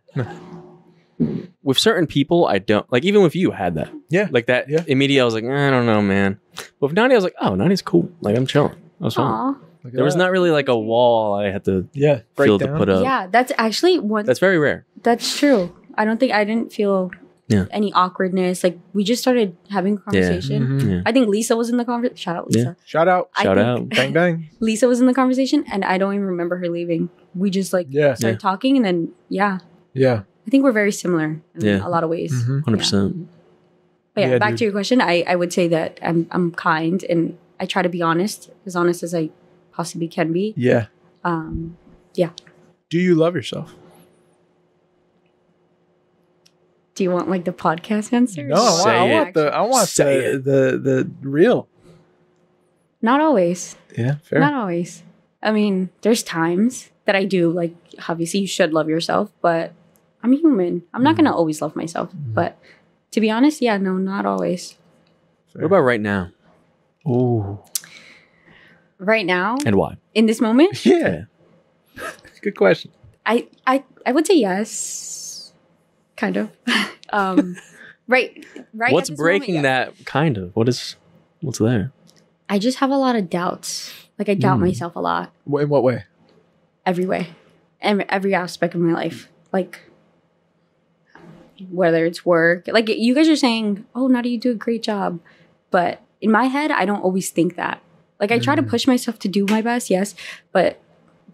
with certain people, I don't like. Even with you, I had that. Yeah. Like that. Yeah. Immediately, I was like, I don't know, man. But with Nadia, I was like, oh, Nadia's cool. Like I'm chilling. I was fine. Aw. Look at There was that. not really like a wall I had to Yeah. feel Breakdown. to put up. Yeah, that's actually one. That's very rare. That's true. I didn't feel Yeah. any awkwardness. Like we just started having a conversation. Mhm. Yeah. I think Lisa was in the conversation. Shout out Lisa. Shout out. I Shout think out. Bang bang. Lisa was in the conversation, and I don't even remember her leaving. We just like Yeah. started talking, and then yeah, Yeah. I think we're very similar in Yeah. a lot of ways. Mhm. 100%. But yeah, Yeah, back dude. to your question, I would say that I'm kind and I try to be honest as I possibly can be. Yeah. Yeah. Do you love yourself? Do you want like the podcast answer? No, I Say want Say the real. Not always. Yeah, fair. Not always. I mean, there's times that I do like. Obviously, you should love yourself, but I'm human. I'm not gonna always love myself. But to be honest, yeah, no, not always. What about right now? Ooh. Right now, And why? in this moment, Yeah. Good question. I would say yes, kind of. Right. What's at this breaking moment, yes. that kind of? What's there? I just have a lot of doubts. Like I doubt myself a lot, In what way? every way, and every aspect of my life. Like whether it's work, like you guys are saying, "Oh, Nadia, you do a great job," but in my head, I don't always think that. Like I try to push myself to do my best, yes, but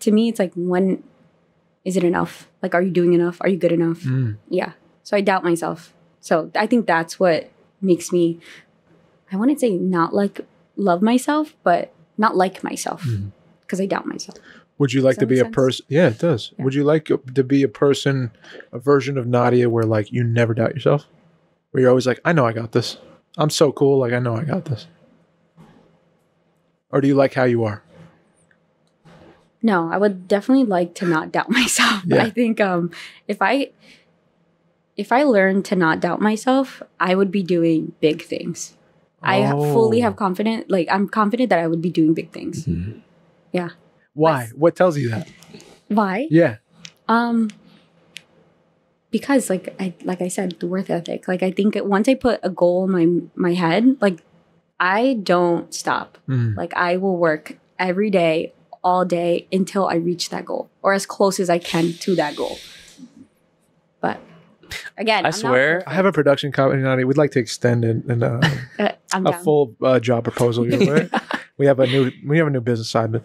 to me, it's like, when is it enough? Like, are you doing enough? Are you good enough? Yeah. So I doubt myself. So I think that's what makes me, I wouldn't say not like love myself, but not like myself because I doubt myself. Would you like Does to that be make a sense? person? Yeah, it does. Yeah. Would you like to be a person, a version of Nadia where like you never doubt yourself? Where you're always like, I know I got this. I'm so cool. Like, I know I got this. Or do you like how you are? No, I would definitely like to not doubt myself. Yeah. I think if I learned to not doubt myself, I would be doing big things. I fully have confident, like I'm confident that I would be doing big things. Yeah. Why? What tells you that? Why? Yeah. Because like I said, the worth ethic. Like I think once I put a goal in my head, like I don't stop. Like I will work every day, all day until I reach that goal or as close as I can to that goal. But Again, I I'm not swear, perfect. I have a production company, Nadia. We'd like to extend it and I'm a down. full job proposal your way. We have a new business side, but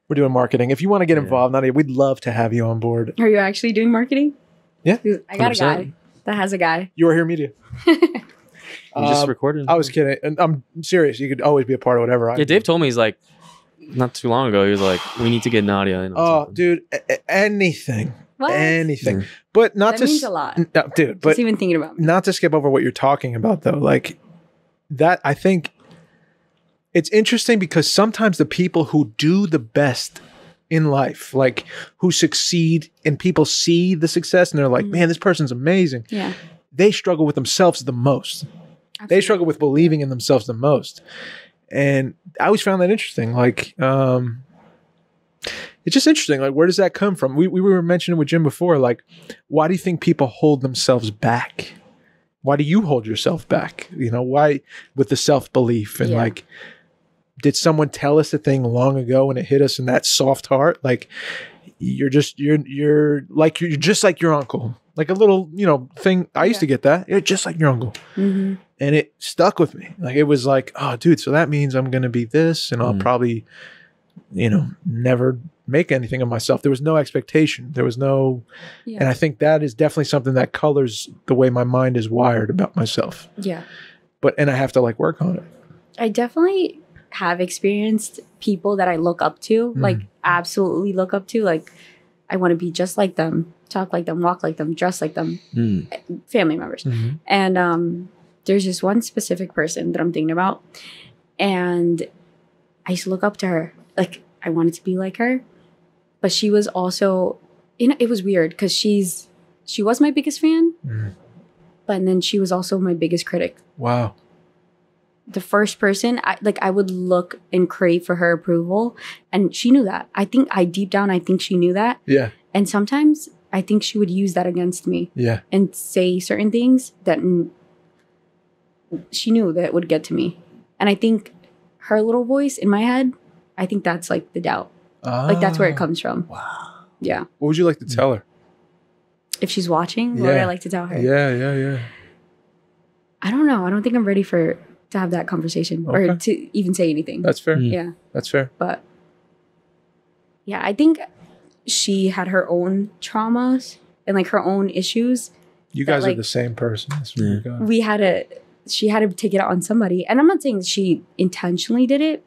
we're doing marketing. If you want to get involved, Nadia, we'd love to have you on board. Are you actually doing marketing? Yeah, I got a 100%. guy that has a guy. You are here media. You just recorded. I was kidding, and I'm serious. You could always be a part of whatever. I Yeah, do. Dave told me, he's like, not too long ago, he was like, we need to get Nadia in on Oh, something. dude, anything, What? anything, Mm. but not That to means a lot. No, dude, but Just even thinking about me. not to skip over what you're talking about though. Like that, I think it's interesting because sometimes the people who do the best in life, like who succeed, and people see the success and they're like, man, this person's amazing. Yeah. They struggle with themselves the most. They struggle with believing in themselves the most. And I always found that interesting. Like, it's just interesting. Like, where does that come from? We were mentioning with Jim before, like, why do you think people hold themselves back? Why do you hold yourself back? You know, why with the self-belief and like, did someone tell us a thing long ago and it hit us in that soft heart? Like, you're just like your uncle. Like a little, thing. I used to get that. You're just like your uncle. Mm-hmm. And it stuck with me. Like, it was like, oh, dude, so that means I'm going to be this and I'll probably, never make anything of myself. There was no expectation. There was no, and I think that is definitely something that colors the way my mind is wired about myself. Yeah. And I have to like work on it. I definitely have experienced people that I look up to, like absolutely look up to. Like, I want to be just like them, talk like them, walk like them, dress like them, family members. Mm-hmm. And there's just one specific person that I'm thinking about. And I used to look up to her. Like, I wanted to be like her. But she was also, it was weird because she was my biggest fan. But then she was also my biggest critic. Wow. The first person, I would look and crave for her approval. And she knew that. I think deep down, I think she knew that. Yeah. And sometimes I think she would use that against me. Yeah. And say certain things that she knew that would get to me. And I think her little voice in my head, I think that's like the doubt. Like, that's where it comes from. Wow. Yeah. What would you like to tell her? If she's watching, what would I like to tell her? Yeah. I don't know. I don't think I'm ready to have that conversation or to even say anything. That's fair. Yeah. That's fair. But yeah, I think she had her own traumas and like her own issues. You guys are like, the same person. That's really good. She had to take it out on somebody. And I'm not saying she intentionally did it,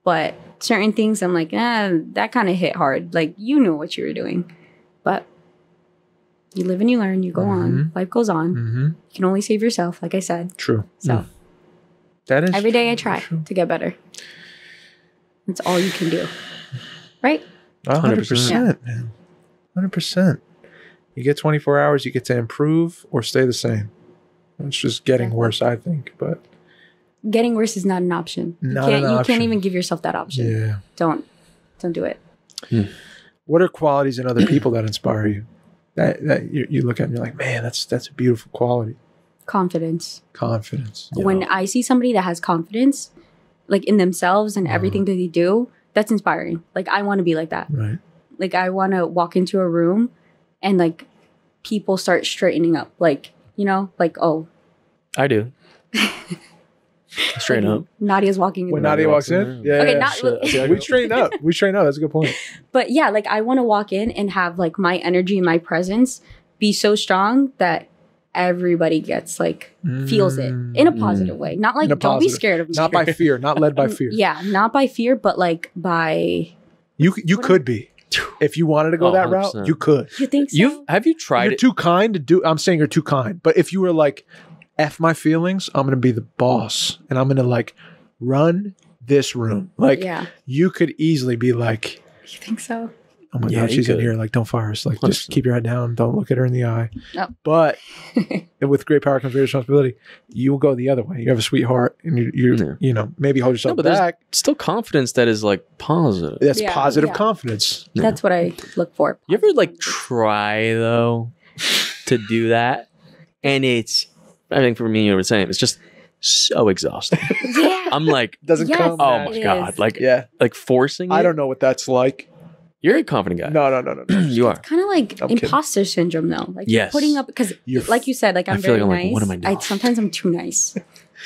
but certain things I'm like, that kind of hit hard. Like, you knew what you were doing. But you live and you learn, you go on. Life goes on. You can only save yourself, like I said. True. So that is every day I try to get better. That's all you can do. Right? 100%, man. 100%. You get 24 hours, you get to improve or stay the same. It's just getting worse, I think. But getting worse is not an option. You can't even give yourself that option. Yeah. Don't do it. What are qualities in other people that inspire you? That you look at and you're like, man, that's a beautiful quality. Confidence. Yeah. When I see somebody that has confidence, like in themselves and everything that they do, that's inspiring. Like, I want to be like that. Right. Like, I want to walk into a room and like people start straightening up. Like, like, oh. I do. Straighten up. Nadia's walking in When the room. Nadia walks in? Yeah. Okay, we straighten up. That's a good point. But yeah, like, I want to walk in and have like my energy and my presence be so strong that everybody gets like feels it in a positive way. Not like, don't be scared of me. Not by fear. Not led by fear. Yeah, not by fear, but like by. You could be. If you wanted to go that 100%. route, you could. You think so? Have you tried You're it? too kind to do. I'm saying you're too kind. But if you were like, F my feelings, I'm going to be the boss and I'm going to like run this room. Like, you could easily be like, You think so? oh my God, she's in here. Like, don't fire us. Like, just keep your head down. Don't look at her in the eye. No. But with great power comes great responsibility. You will go the other way. You have a sweet heart and you maybe hold yourself but back. there's still confidence that is like positive. That's positive yeah. confidence. That's what I look for. You ever like try though to do that? And I think for me, you were saying, it's just so exhausting. Yeah. I'm like, Doesn't come. oh my it God. is. Like, Yeah. like forcing it. I don't know what that's like. You're a confident guy. No. You are. Kind of like I'm kidding. imposter syndrome, though. Like Yes. putting up because, You're like you said, like I'm feel very like I'm like, nice. what am I doing? Sometimes I'm too nice,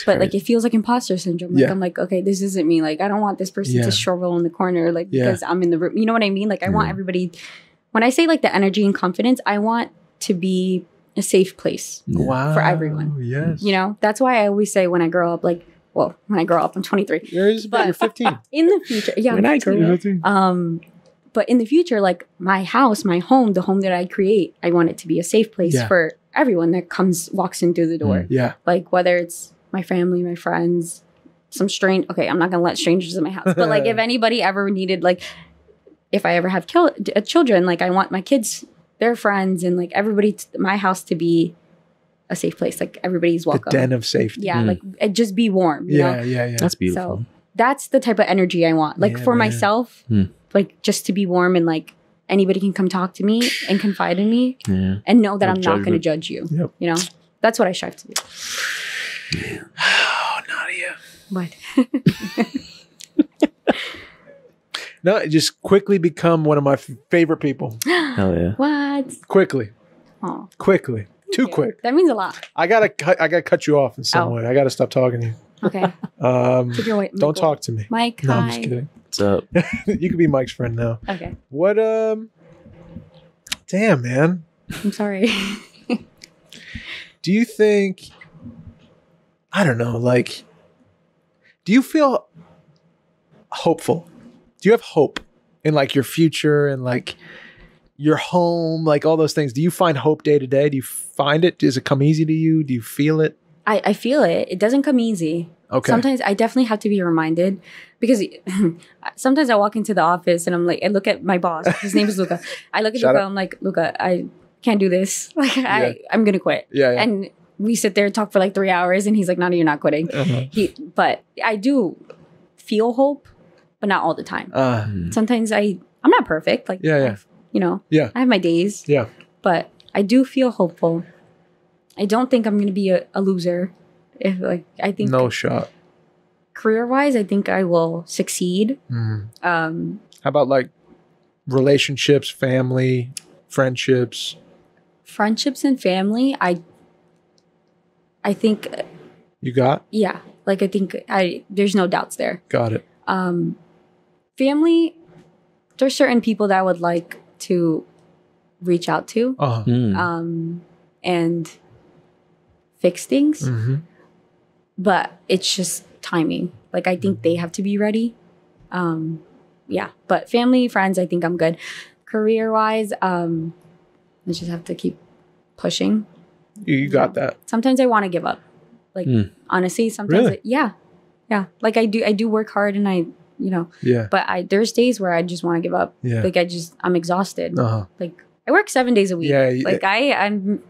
but like it feels like imposter syndrome. Like Yeah. I'm like, okay, this isn't me. Like I don't want this person Yeah. to shrivel in the corner, like Yeah. because I'm in the room. You know what I mean? Like I want everybody. When I say like the energy and confidence, I want to be a safe place. Wow. For everyone. Yes. You know, that's why I always say when I grow up, like, well, when I grow up, I'm 23. You're 15. In the future, yeah, When I I'm grow 15. up. 15. But in the future, like my house, my home, the home that I create, I want it to be a safe place Yeah. for everyone that walks in through the door. Yeah. Like whether it's my family, my friends, some okay, I'm not gonna let strangers in my house. But like if anybody ever needed, like if I ever have children, like I want my kids, their friends, and like everybody, my house to be a safe place. Like everybody's The welcome. den of safety. Yeah, like it just be warm. You know? Yeah. That's beautiful. So that's the type of energy I want. Like Yeah, for man. myself, like just to be warm and like anybody can come talk to me and confide in me Yeah. and know that No I'm not going to judgment. judge you. Yep. You know, that's what I strive to do. Oh, Nadia. What? No, just quickly become one of my favorite people. Hell yeah. What? Quickly. Oh, Quickly. Too quick. that means a lot. I gotta cut you off in some Oh. way. I gotta stop talking to you. Okay. Take your way. Don't talk to me. Mike, No, hi. I'm just kidding. What's up? You could be Mike's friend now. Okay. What damn man. I'm sorry. Do you think, I don't know, like, do you feel hopeful? Do you have hope in like your future and like your home, like all those things? Do you find hope day to day? Do you find it? Does it come easy to you? Do you feel it? I feel it. It doesn't come easy. Okay. Sometimes I definitely have to be reminded because sometimes I walk into the office and I'm like, I look at my boss. His name is Luca. I look at Shout Luca. out. I'm like, Luca, I can't do this. Like, I'm gonna quit. Yeah. And we sit there and talk for like 3 hours, and he's like, "Nadia, you're not quitting." Uh-huh. But I do feel hope, but not all the time. Sometimes I'm not perfect. Like, Yeah. you know, Yeah. I have my days. Yeah. But I do feel hopeful. I don't think I'm gonna be a loser. If like I think No shot. career-wise, I think I will succeed. How about like relationships, family, friendships? Friendships and family, I think, You got? yeah, like I think there's no doubts there. Got it. Family, there's certain people that I would like to reach out to Uh-huh. and fix things, Mm-hmm. but it's just timing. Like I think they have to be ready. Yeah, but family, friends, I think I'm good. Career-wise, I just have to keep pushing. You got that. Sometimes I want to give up. Like honestly, sometimes Really? yeah. Like I do work hard, and Yeah. but there's days where I just want to give up. Yeah. Like I'm exhausted. Uh-huh. Like I work 7 days a week. Yeah, Like I'm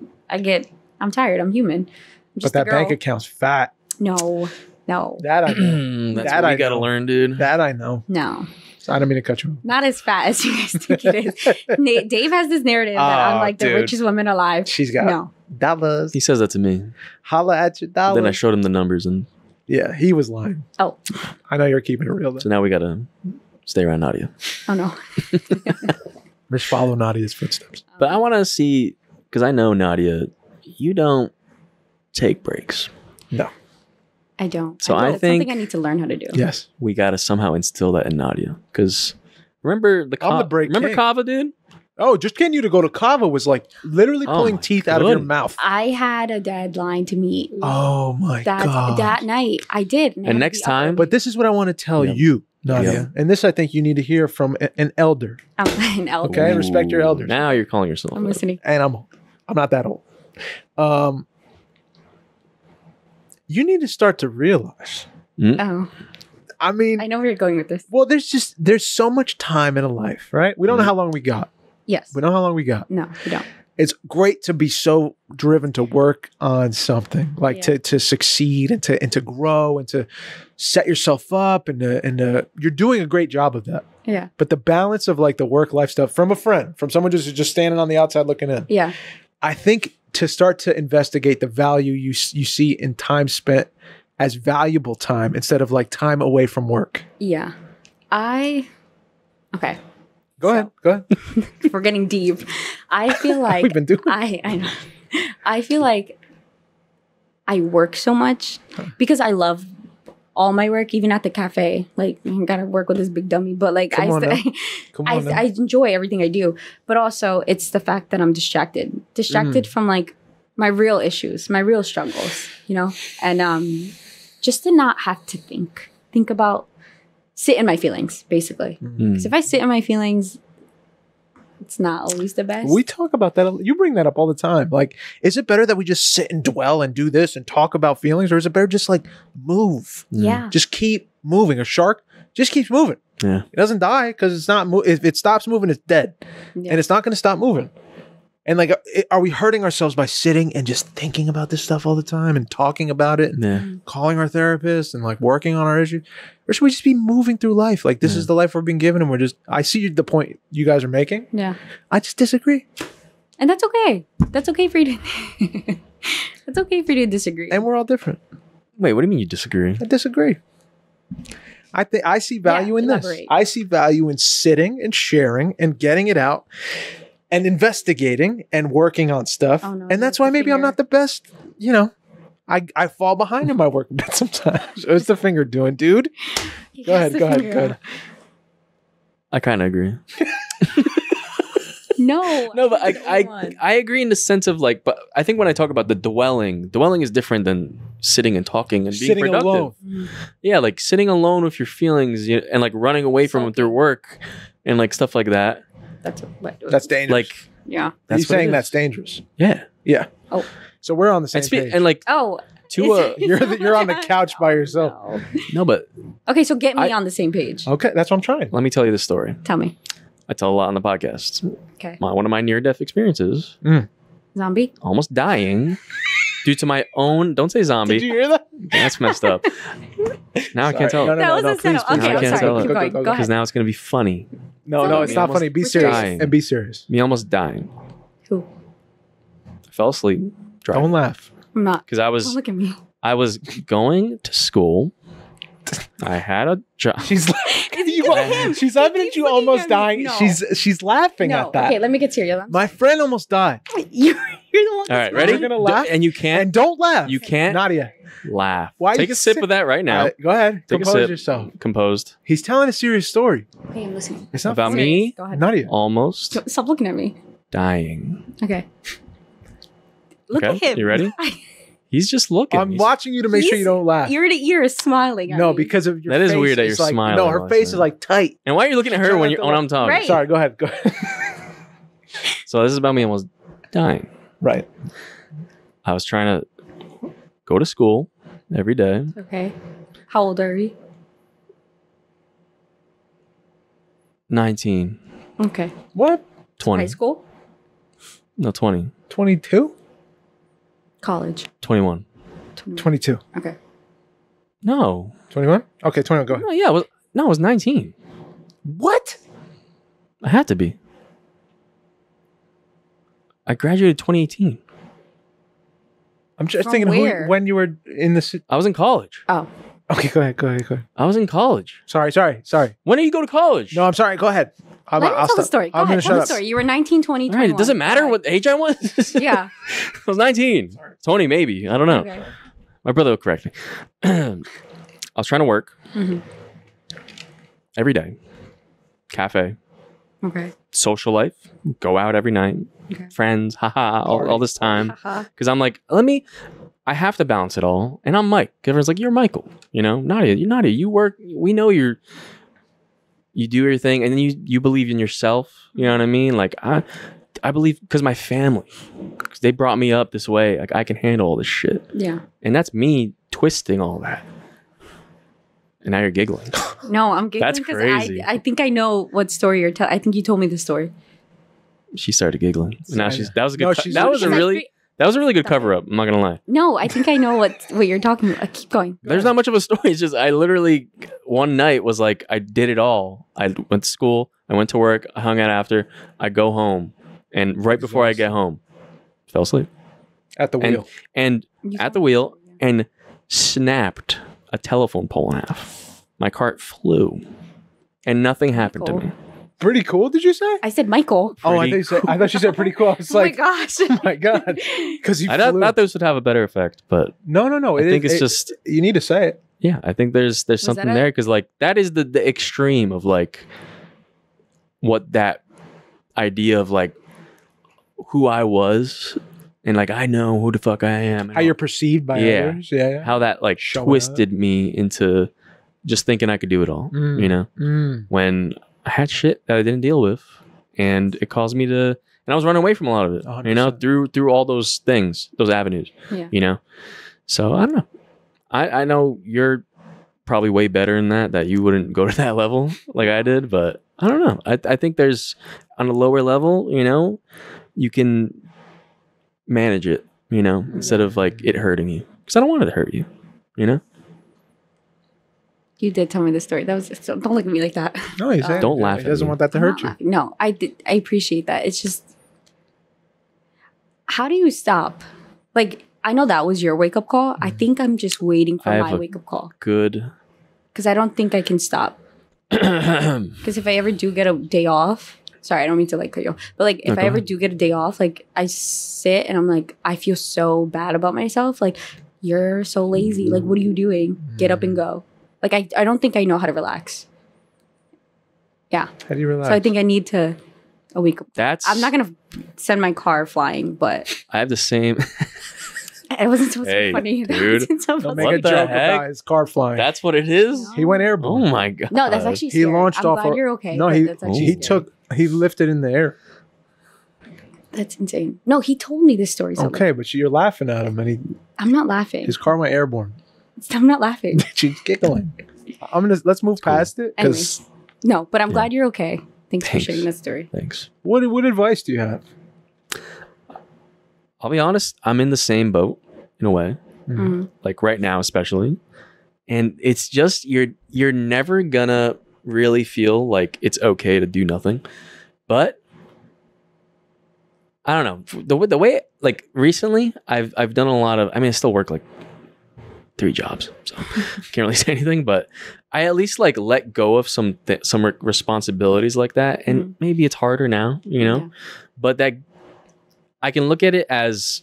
tired. I'm human. I'm But just that a girl. bank account's fat. No. That I know. That's That what I you gotta know. learn, dude. That I know. No. So I don't mean to cut you off. Not as fat as you guys think it is. Dave has this narrative that I'm Oh, like the dude. richest woman alive. She's got No. dollars. He says that to me. Holla at your dollars. Then I showed him the numbers, and Yeah, he was lying. Oh. I know you're keeping it real though. so now we gotta stay around Nadia. Oh no. Just follow Nadia's footsteps. But I want to see, because I know Nadia, you don't take breaks. No. I don't. So don't. I It's think- something I need to learn how to do. Yes. We gotta somehow instill that in Nadia. Because remember I'm the break remember king. Kava, dude? Oh, just getting you to go to Kava was like literally Oh pulling my teeth out of your goodness. mouth. I had a deadline to meet Oh my God. that night. I did. I had And to next be up time, early. But this is what I want to tell Yep. you, Nadia. Yep. And this I think you need to hear from an elder. I'm an elder. Okay, respect your elders. Now you're calling yourself. I'm listening. And I'm not that old. You need to start to realize. Oh, I mean, I know where you're going with this. well, there's so much time in a life, right? We don't know how long we got. Yes. We don't know how long we got. No, you don't. It's great to be so driven to work on something, like Yeah. to succeed and to grow and to set yourself up and you're doing a great job of that. Yeah. But the balance of like the work life stuff from a friend, from someone just standing on the outside looking in, Yeah. I think to start to investigate the value you see in time spent as valuable time instead of like time away from work. Yeah. Okay. Go ahead. Go ahead. We're getting deep. I feel like We've been doing. I know. I feel like I work so much because I love all my work, even at the cafe. Like, I gotta work with this big dummy, but like Come on now. Come on now. I enjoy everything I do. But also, it's the fact that I'm distracted from like my real issues, my real struggles, you know, and just to not have to think about, sit in my feelings, basically. Because if I sit in my feelings, it's not always the best. We talk about that. You bring that up all the time. Like, is it better that we just sit and dwell and do this and talk about feelings, or is it better just like move? Yeah. Just keep moving. A shark just keeps moving. Yeah. It doesn't die because it's not. If it stops moving, it's dead, Yeah. and it's not going to stop moving. And like, are we hurting ourselves by sitting and just thinking about this stuff all the time and talking about it, and Yeah. calling our therapist and like working on our issues? Or should we just be moving through life? Like, this is the life we're being given, and we're just. I see the point you guys are making. Yeah. I just disagree. And that's okay. That's okay for you to that's okay for you to disagree. And we're all different. Wait, what do you mean you disagree? I disagree. I think I see value in this. elaborate. I see value in sitting and sharing and getting it out and investigating and working on stuff. Oh, no, and that's the why maybe I'm finger. not the best, you know. I fall behind in my work a bit sometimes. What's the finger doing, dude? Go ahead. I kind of agree. No. No, but Come on. I agree in the sense of like, but I think when I talk about the dwelling is different than sitting and talking and being Sitting productive. alone. Yeah, like sitting alone with your feelings and like running away from them through work and like stuff like that. That's dangerous. Like, yeah. that's He's what it saying is. that's dangerous. Yeah. Yeah. Oh. So we're on the same page. And like Oh. you're on the couch by yourself. No. no, but Okay, so get me on the same page. Okay, that's what I'm trying. let me tell you the story. Tell me. I tell a lot on the podcast. Okay. One of my near-death experiences, Zombie? almost dying due to my own. Don't say zombie. Did you hear that? That's messed up. Now I can't tell. No, That was a please, setup. please, Okay, I I'm can't sorry. tell Keep it. going. Go Because ahead. now it's gonna be funny. No, it's not funny. Be We're serious dying. and be serious. Me almost dying. Who? I fell asleep driving Don't laugh. I'm not. because I Don't was look at me. going to school. I had a job. She's like, him. she's He laughing at keeps you looking almost at me. dying. No. She's laughing No. at that. Okay, let me get serious. My friend almost died. You're the one. All right, that's ready? You're gonna laugh? And you can't. And don't laugh. You can't Nadia. laugh. Why Take you a sip sit- of that right now. Go ahead. Take a Compose sip. yourself. Composed. He's telling a serious story. Okay, I'm listening. It's not About funny. me Go ahead. Nadia. almost Stop looking at me. dying. Okay. Look Okay, at him. you ready? He's just looking. I'm He's- watching you to make sure you He's don't laugh. Ear to ear, smiling. At No, me. because of your That face. is weird that It's you're like, smiling No, her while face is saying like tight. And why are you looking at her when I'm talking? Right. Sorry, go ahead. Go ahead. So this is about me almost dying. Right. I was trying to go to school every day. Okay. How old are you? 19, Okay. What? 20. High school? No, 20. 22? College? 21. 22. Okay. No. 21? Okay, 21. Go ahead. No, yeah. I was 19. What? I had to be. I graduated 2018. I'm just From thinking where? when you were in the city. I was in college. Oh. Okay, go ahead. I was in college. Sorry. When did you go to college? No, I'm sorry. Go ahead. Let me tell the story. Go I'm ahead. gonna Tell the shut up. story. You were 19, 20, All right, it doesn't matter what age I was. Yeah. I was 19. 20 maybe. I don't know. Okay. My brother will correct me. I was trying to work every day. Cafe. Okay. Social life. Go out every night. Okay. Friends. Haha. All this time. Haha. Because I'm like, I have to balance it all. And I'm Mike. Everyone's like, you're Michael. You know, Nadia, you work. We know you do your thing. And then you believe in yourself. You know what I mean? Like, I believe because my family, because they brought me up this way. Like, I can handle all this shit. Yeah. And that's me twisting all that. And now you're giggling. No, I'm giggling That's because crazy. I think I know what story you're telling. I think you told me the story. She started giggling. Now that was a good. No, That was a really good cover up. I'm not gonna lie. No, I think I know what you're talking about. Keep going. There's not much of a story. It's just I literally one night was like I did it all. I went to school. I went to work. I hung out after. I go home, and right before I get home, fell asleep At the wheel. and You at told the me. wheel and snapped a telephone pole in half. My cart flew, and nothing happened to me. Pretty cool, did you say? I said Michael. Oh, I thought she said pretty cool. I was Oh my like, gosh. oh my God. Because I thought those would have a better effect, but No. I think it's just you need to say it. yeah. I think there's something that there because like that is the extreme of like what that idea of like who I was and like I know who the fuck I am. How you're perceived by Yeah. others. Yeah. how that like Showing twisted me into just thinking I could do it all. You know, when I had shit that I didn't deal with, and it caused me to, and I was running away from a lot of it. 100%. You know, through all those things, those avenues. Yeah. You know, so I don't know. I know you're probably way better in that you wouldn't go to that level like I did, but I don't know. I think there's on a lower level, you know, you can manage it, you know, instead of like it hurting you, because I don't want it to hurt you, you know. You did tell me the story. That was don't look at me like that. No, he's saying Don't laugh He at doesn't me. want that to hurt you. No, I did. I appreciate that. It's just, how do you stop? Like, I know that was your wake up call. I think I'm just waiting for I have my a- wake up call Good. because I don't think I can stop. Because if I ever do get a day off, sorry, I don't mean to like cut you off, but like if No, I go ever ahead. do get a day off, like I sit and I'm like, I feel so bad about myself. Like, you're so lazy. Like, what are you doing? Get up and go. Like, I don't think I know how to relax. Yeah. How do you relax? So I think I need to a week. That's I'm not gonna send my car flying, but I have the same. it wasn't supposed to Hey, be funny. That dude. wasn't supposed Don't to make What a the joke heck? about his car flying. That's what it is. He went airborne. Oh my god. No, that's actually He scary. launched I'm off. glad you're okay. No, but he that's actually he scary. he lifted in the air. That's insane. No, he told me this story. So Okay, but you're laughing at him, and I'm not laughing. his car went airborne. I'm not laughing. She's giggling. Let's move past it because No, but I'm glad you're okay. Thanks for Thanks. sharing that story. Thanks. what advice do you have? I'll be honest. I'm in the same boat in a way. Mhm. Like right now, especially, and it's just you're never gonna really feel like it's okay to do nothing, but I don't know the way like recently I've done a lot of. I mean, I still work like 3 jobs, so can't really say anything. But I at least like let go of some responsibilities like that, and maybe it's harder now, you know. Yeah. But that I can look at it as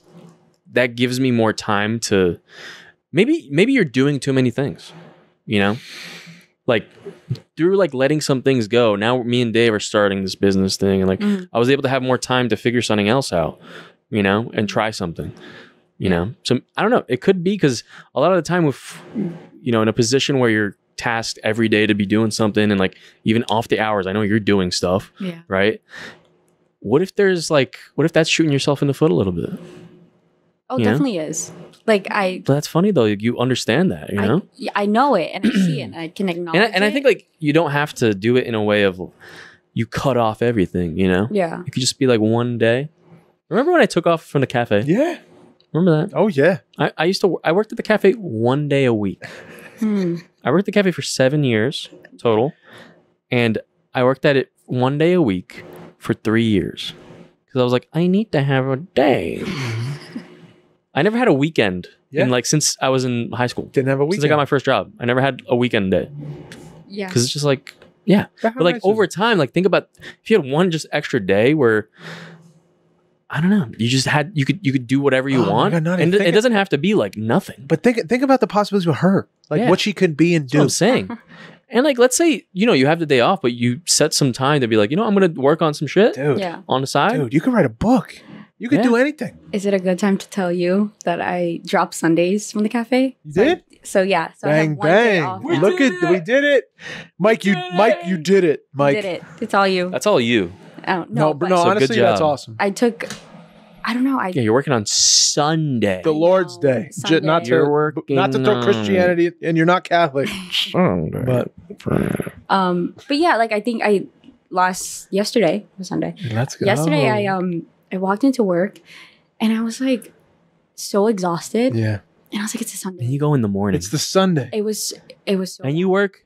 that gives me more time to maybe you're doing too many things, you know, like through like letting some things go. Now me and Dave are starting this business thing, and like I was able to have more time to figure something else out, you know, and try something, you know. So I don't know, it could be because a lot of the time with, you know, in a position where you're tasked every day to be doing something, and like even off the hours, I know you're doing stuff, Yeah. right? What if that's shooting yourself in the foot a little bit? Oh, You know? definitely is. Like But that's funny though. You understand that, you know? I know it and I see it and I can acknowledge And I it. think like you don't have to do it in a way of you cut off everything, you know? Yeah. It could just be like one day. Remember when I took off from the cafe? Yeah. Remember that? Oh yeah. I worked at the cafe one day a week. I worked at the cafe for 7 years total. And I worked at it one day a week for 3 years. Because I was like, I need to have a day. I never had a weekend Yeah. in like since I was in high school. Didn't have a Since I weekend. got my first job, I never had a weekend day Yeah. because it's just like, yeah. But how But like nice is over it? time, like think about if you had one just extra day where I don't know, you could do whatever you Oh my want, God, Nadia, and think it doesn't have to be like nothing. But think about the possibilities with her, like Yeah. what she could be and That's what do. I'm saying. And like, let's say you have the day off, but you set some time to be like, I'm gonna work on some shit Dude, Yeah. on the side. dude, you could write a book. You could Yeah. do anything. Is it a good time to tell you that I dropped Sundays from the cafe? You did? So yeah. So I have Bang one day bang! off. Look at we did it, Mike. You did it, Mike. Did it. It's all you. That's all you. No, No, but no, So good honestly, that's job. awesome. I took. I don't know. Yeah, you're working on Sunday. The Lord's know, Day, Sunday. not You're to working throw on- Christianity, and you're not Catholic, but But yeah, like I think yesterday was Sunday. let's go. Yesterday I walked into work and I was like so exhausted. yeah, And I was like, it's a Sunday. And you go in the morning. it's the Sunday. It was so and you work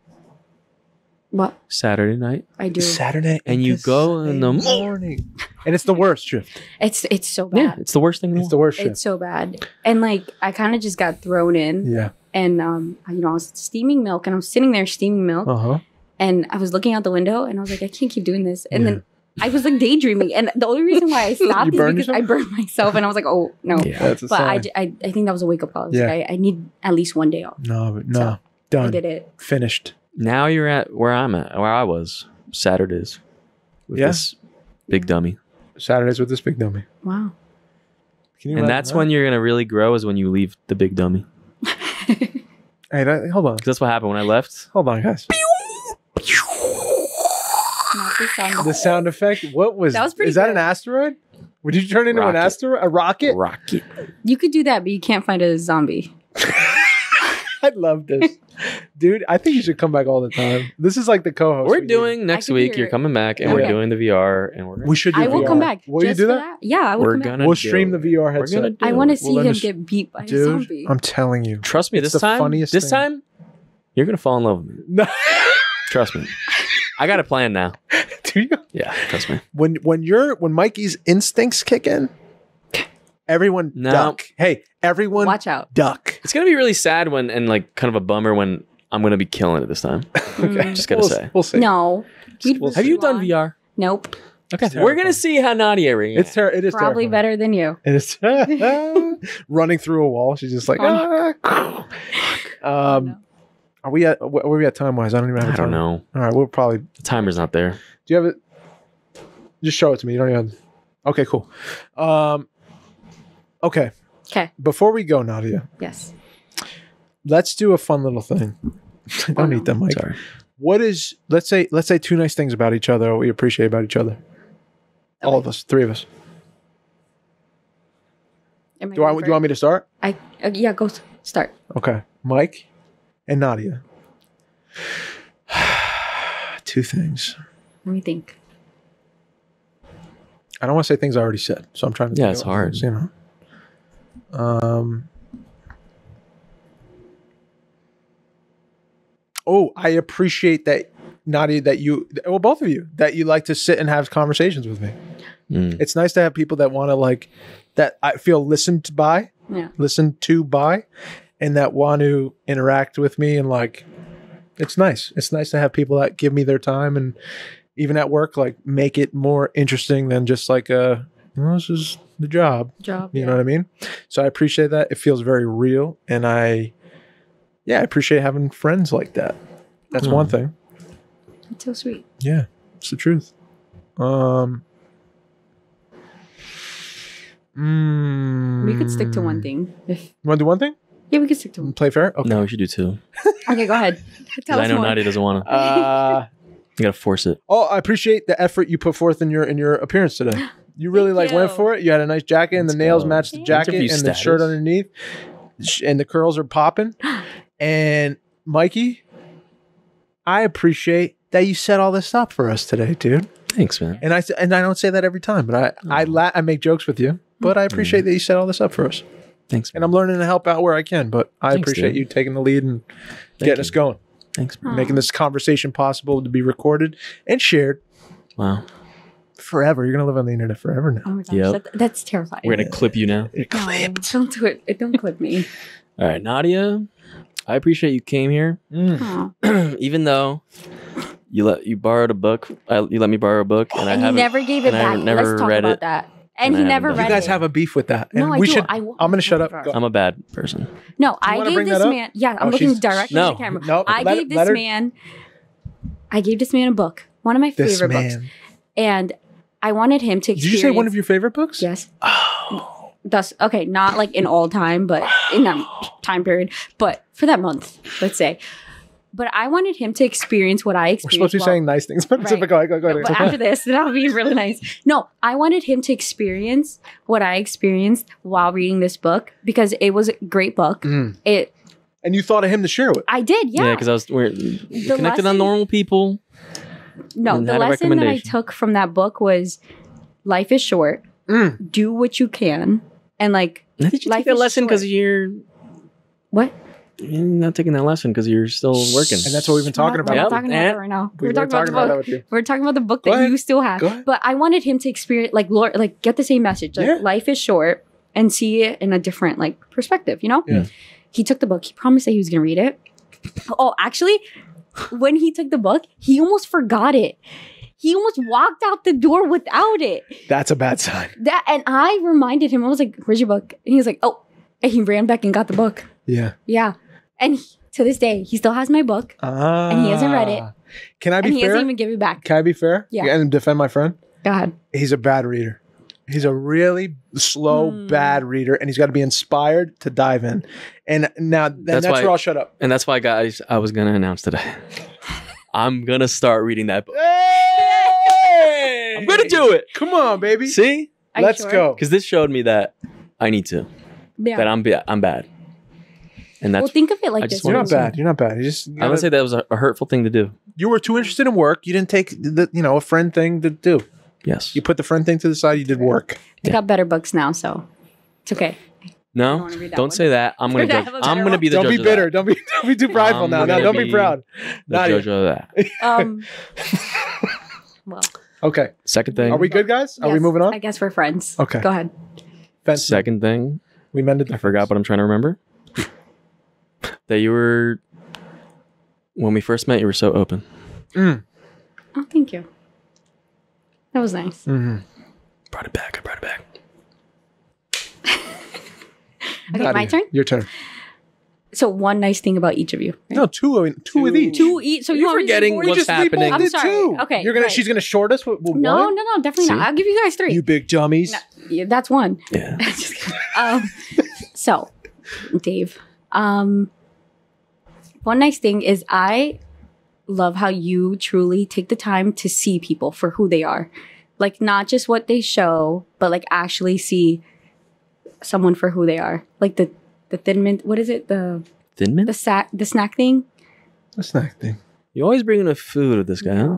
what Saturday night. I do. Saturday, And you the go in the morning, and it's the worst shift. It's so Yeah, bad. it's the worst thing in the It's world. the worst It's shift. so bad. And like I kind of just got thrown in Yeah. and I was steaming milk and I'm sitting there steaming milk Uh huh. and I was looking out the window, and I was like, I can't keep doing this. And then I was like daydreaming, and the only reason why I stopped is because I burned myself, and I was like, oh no. Yeah, that's a but sign. I think that was a wake up call. I was like, I need at least one day off. No, So, done. I did it. Finished. Now you're at where I was Saturdays with this big dummy. Saturdays with this big dummy. Wow. Can you And imagine that's that? when you're gonna really grow, is when you leave the big dummy. Hey, hold on. Because that's what happened when I left. Hold on, guys. Not the sound The sound effect. What was That was pretty Is that good. an asteroid? Would you turn into an Rocket. asteroid? A rocket? Rocket. You could do that, but you can't find a zombie. I love this. Dude, I think you should come back all the time. This is like the co-host. We're we doing next can week. hear You're it. coming back, and Okay. we're doing the VR, and need. We should do I will VR. come back. Will you just do for that? Yeah, I will We're come back. gonna We'll do stream it. the VR We're headset. gonna do I want to it. see We'll him under- get beat by a Dude, zombie. I'm telling you. Trust me, It's this the time. funniest This thing. time, you're gonna fall in love with me. No. Trust me. I got a plan now. Do you? Yeah, trust me. When Mikey's instincts kick in, everyone No. duck. Hey, everyone Watch out. duck. It's gonna be really sad when, and like kind of a bummer when I'm gonna be killing it this time. Okay. Just gotta say. We'll see. No. We'd We'll root Have you done on. VR? Nope. Okay, It's we're terrifying. gonna see how Nadia reacts. It is Probably terrifying. better than you. It is running through a wall. She's just like, Oh. Are we at where are we at time wise? I don't even have a I time. don't know. All right, we'll probably. The timer's not there. Do you have it? Just show it to me. You don't even. Okay, cool. Okay. Okay. Before we go, Nadia, Yes. let's do a fun little thing. Don't eat them, Mike. Sorry. What is? Let's say two nice things about each other. What we appreciate about each other. All of us, three of us. Am I Do you going want me to start? yeah, go start. Okay, Mike and Nadia. Two things. Let me think. I don't want to say things I already said, so I'm trying to. Yeah, think it's of hard. things, you know. Oh, I appreciate that, Nadia. That you, well, both of you, that you like to sit and have conversations with me. Mm. It's nice to have people that want to that I feel listened to by, Yeah. and that want to interact with me and it's nice. It's nice to have people that give me their time and even at work, make it more interesting than just this is the job. You know what I mean? So I appreciate that. It feels very real. And I appreciate having friends like that. That's one thing. It's so sweet. Yeah, it's the truth. We could stick to one thing. If You want to do one thing? yeah, we could stick to one. Play fair? Okay. No, we should do two. Okay, go ahead. Tell 'Cause I us know more. Nadia doesn't want to. You gotta force it. I appreciate the effort you put forth in your appearance today. You really Thank went you. for it. You had a nice jacket and the Let's nails go. matched the Thank jacket Interview and the shirt status. underneath. And the curls are popping. And Mikey, I appreciate that you set all this up for us today, dude. Thanks, man. And I don't say that every time, but I make jokes with you. But I appreciate that you set all this up for us. Thanks, man. And I'm learning to help out where I can. But I Thanks, appreciate dude. you taking the lead and getting us going, Thanks, man. making this conversation possible to be recorded and shared Wow. forever. You're gonna live on the internet forever now. Oh my gosh, Yep. that's terrifying. We're gonna clip you now. You're No, clipped. don't do it. Don't clip me. All right, Nadia. I appreciate you came here, Mm. Aw. even though you borrowed a book. You let me borrow a book, and I And he haven't. never gave it and I back. never Let's talk read about it. that. And And he I never haven't read done You guys it. have a beef with that. And No, I we do. should. I want- I'm gonna shut up. Bro. Go. I'm a bad person. No, I wanna gave bring this that up? man. Yeah, I'm Oh, looking she's- directly No. at the camera. No, I let gave it- this let her- man. I gave this man a book, one of my This favorite books, man. and I wanted him to Did experience. you say one of your favorite books? Yes. Oh. Thus, okay, not like in all time, but in that time period, but for that month, let's say. But I wanted him to experience what I We're experienced. supposed to be saying nice things, but Right. go ahead. But after this, that would be really nice. No, I wanted him to experience what I experienced while reading this book because it was a great book. Mm. It, And you thought of him to share with. I did, yeah. because we're connected on lesson- normal people. No, and the had a lesson that I recommendation. took from that book was life is short. Mm. Do what you can. And like, Did you Life take that is lesson because short. you're not taking that lesson because you're still working? And that's what we've been talking We're about. not Yep. talking about And that right now. We We're were talking about the book. that with you. We're talking about the book Go that ahead. you still have. Go ahead. But I wanted him to experience, get the same message. Like, Yeah. life is short and see it in a different, perspective, you know? Yeah. He took the book. He promised that he was going to read it. Oh, actually, when he took the book, he almost forgot it. He almost walked out the door without it. That's a bad sign. And I reminded him, I was like, where's your book? And he was like, oh. And he ran back and got the book. Yeah. Yeah. And to this day, he still has my book. And he hasn't read it. Can I be and he fair? hasn't even given it back. Can I be fair? Yeah. And defend my friend? Go ahead. He's a bad reader. He's a really slow, bad reader, and he's got to be inspired to dive in. And now that's where I'll shut up. And that's why, guys, I was going to announce today. I'm going to start reading that book. Hey! I'm going to do it. Come on, baby. See? Let's go. Because this showed me that I need to. Yeah. That I'm bad. And that's. Well, think of it like this. You're not bad. You're not bad. I'm going to say that was a hurtful thing to do. You were too interested in work. You didn't take a friend thing to do. Yes. You put the friend thing to the side. You did work. I got better books now, so it's okay. No, don't say that. I'm gonna judge. I'm gonna be the judge. Don't be bitter. Don't be too prideful now. Now, don't be proud. The judge of that. Well. Okay. Second thing. Are we good, guys? Are we moving on? I guess we're friends. Okay. Go ahead. Second thing. We mended. I forgot, but I'm trying to remember. That you were, when we first met, you were so open. Oh, thank you. That was nice. Mm-hmm. I brought it back. Okay, my turn? Your turn. So one nice thing about each of you. Right? No, two of each. Two each. So You're want me to forgetting support- what's happening. I'm sorry. Two. Okay, She's gonna short us with No, one? no, definitely See? not. I'll give you guys three. You big dummies. No, yeah, that's one. Yeah. Just kidding. So, Dave, one nice thing is I love how you truly take the time to see people for who they are. Like, not just what they show, but like actually see someone for who they are. Like the Thin Mint, what is it? The Thin Mint? the snack thing. The snack thing. You always bring enough food with this guy, huh?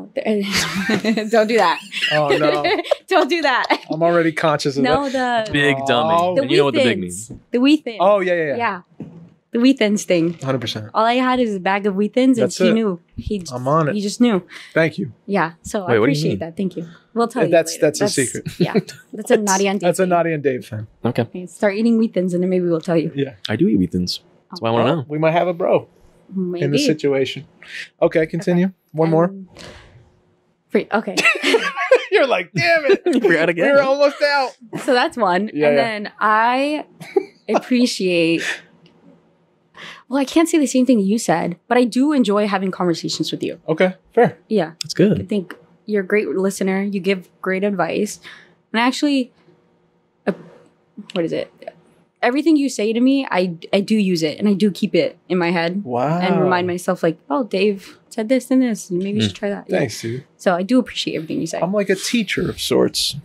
Don't do that. Oh no. Don't do that. I'm already conscious of No, that. the Big dummy. the And you know what the big Wheat-Thins. means. The Wheat-Thins. Oh yeah. Yeah. The Wheat-Thins thing. 100%. All I had is a bag of Wheat-Thins, and That's he it. knew. I'm on it. He just knew. Thank you. Yeah. So Wait, I what do you appreciate mean? that. Thank you. We'll tell you. That's later. that's a secret. Yeah. That's a Nadia and Dave. That's a thing. Nadia and Dave thing. Okay. Okay, start eating Wheat-Thins, and then maybe we'll tell you. Yeah. I do eat Wheat-Thins. That's why I want to know. We might have a bro Maybe. in the situation. Okay, continue. One more. Free. Okay. You're like, damn it. You forgot again. We're almost out. So that's one. Yeah, and yeah. then I appreciate. Well, I can't say the same thing you said, but I do enjoy having conversations with you. Okay, fair. Yeah. That's I good. think you're a great listener. You give great advice. And actually, what is it? Everything you say to me, I do use it, and I do keep it in my head. Wow. And remind myself, like, oh, Dave said this and this. Maybe you should try that. Yeah. Thanks, dude. So I do appreciate everything you say. I'm like a teacher of sorts.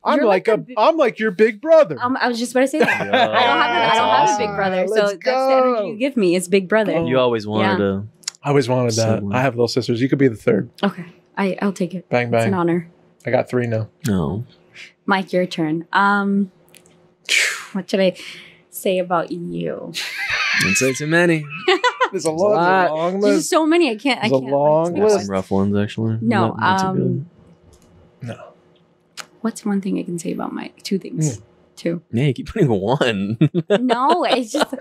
I'm You're like like I'm like your big brother. I was just about to say that. Yeah, I don't that's have a awesome. big brother. So Let's that's the energy go. you give me. It's big brother. Oh. You always wanted Yeah. to. I always wanted that. Someone. I have little sisters. You could be the third. Okay. I'll take it. Bang It's an bang. honor. I got 3 now. No. Mike, your turn. What should I say about you? Don't say too many. There's a lot. long There's list. so many. I can't. There's a long like, I have list. some rough ones, actually. No, Not too good. No. What's one thing I can say about Mike? 2 things. 2. Yeah, you keep putting one. No, it's just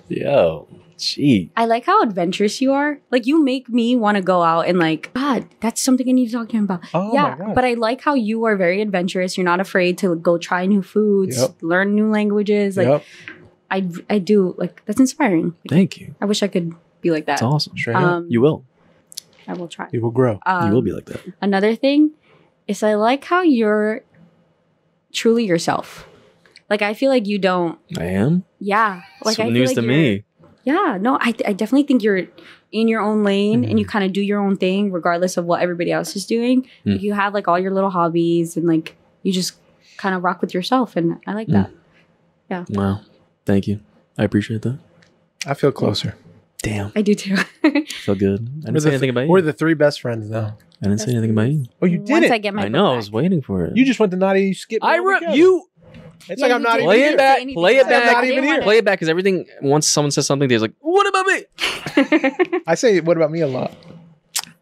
Yo, gee. I like how adventurous you are. Like, you make me want to go out and like, God, that's something I need to talk to him about. Oh Yeah, my God. but I like how you are very adventurous. You're not afraid to go try new foods, Yep. learn new languages. Like, Yep. I do like that's inspiring. Like, Thank you. I wish I could be like that. That's awesome. Straight up. You will. I will try. You will grow. You will be like that. Another thing is I like how you're truly yourself. Like, I feel like you don't. I am. Yeah. Like, It's I feel news like to you're- me. Yeah. No, I definitely think you're in your own lane Mm-hmm. and you kind of do your own thing regardless of what everybody else is doing. Mm. Like, you have like all your little hobbies and like you just kind of rock with yourself, and I like that. Wow. Thank you. I appreciate that. I feel closer. Damn. I do too. I feel good. I didn't say anything about you. We're the 3 best friends now. I didn't say anything about you. Oh, you Once didn't. I get my I book know. I back. was waiting for it. You just went to Nadia. You skipped. I it wrote altogether. you. It's Yeah, like I'm you not did. even Play here. it back. anything Play it about it. back. I'm not even here. Play it back, because everything. Once someone says something, they're like, "What about me?" I say, what about me a lot?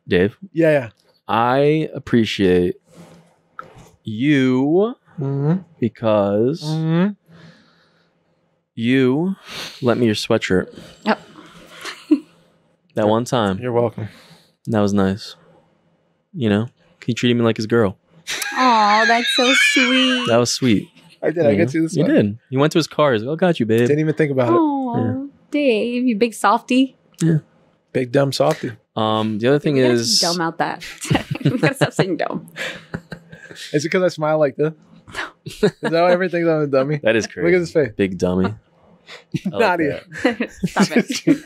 Dave, Yeah. I appreciate you Mm-hmm. because Mm-hmm. you lent me your sweatshirt. Yep. That one time. You're welcome. That was nice. You know, he treated me like his girl. Oh, that's so sweet. That was sweet. I did. I get to this. You did. He went to his car. He's like, "Oh, got you, babe." Didn't even think about it. Oh, Dave, you big softy. Yeah. Big dumb softy. The other thing is dumb out that. We gotta stop saying dumb. Is it because I smile like this? Is that why everything's on a dummy? that is crazy. Look at his face. Big dummy. Nadia. Stop it.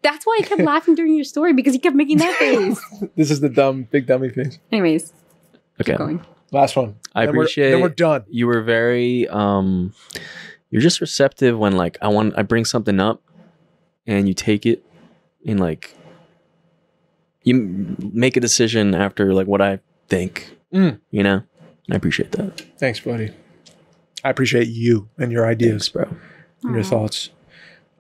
That's why I kept laughing during your story because you kept making that face. This is the big dummy face. Anyways, Okay. keep going. Last one. I Then appreciate. Then we're done. You were very. You're just receptive when like I bring something up, and you take it, and like you make a decision after like what I think. You know, I appreciate that. Thanks, buddy. I appreciate you and your ideas, Thanks, bro. and your thoughts.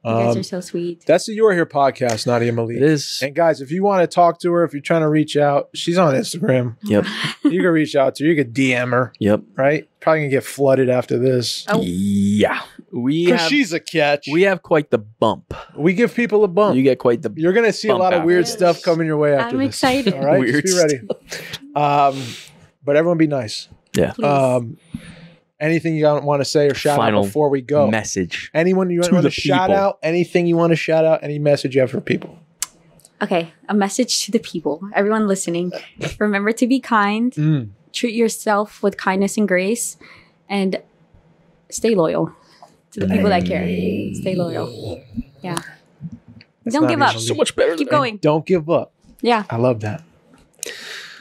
You guys are so sweet. That's the You're Here podcast, Nadia Malique. It is. And guys, if you want to talk to her, if you're trying to reach out, she's on Instagram. Yep. You can reach out to her. You can DM her, Yep. right? Probably gonna get flooded after this. Oh. Yeah. Because she's a catch. We have quite the bump. We give people a bump. You get quite the. You're gonna see a bump lot of after weird this. stuff coming your way after I'm this. excited. All right, Weird just be ready. But everyone be nice. Yeah. Please. Anything you want to say or shout Final out before we go? Message. Anyone you want the to shout people. out? Anything you want to shout out? Any message you have for people? Okay, a message to the people, everyone listening. Remember to be kind. Treat yourself with kindness and grace, and stay loyal to the people that care. Stay loyal. Yeah. Don't not give up. even So much better. Keep going. Don't give up. Yeah. I love that.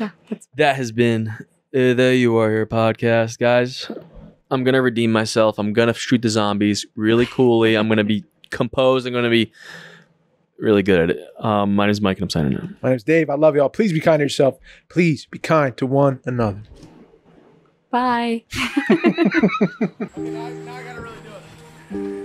Yeah. That's That has been the You Are Here podcast, guys. I'm going to redeem myself. I'm going to shoot the zombies really coolly. I'm going to be composed. I'm going to be really good at it. My name is Mike, and I'm signing out. My name's Dave. I love y'all. Please be kind to yourself. Please be kind to one another. bye. Now I gotta really do it.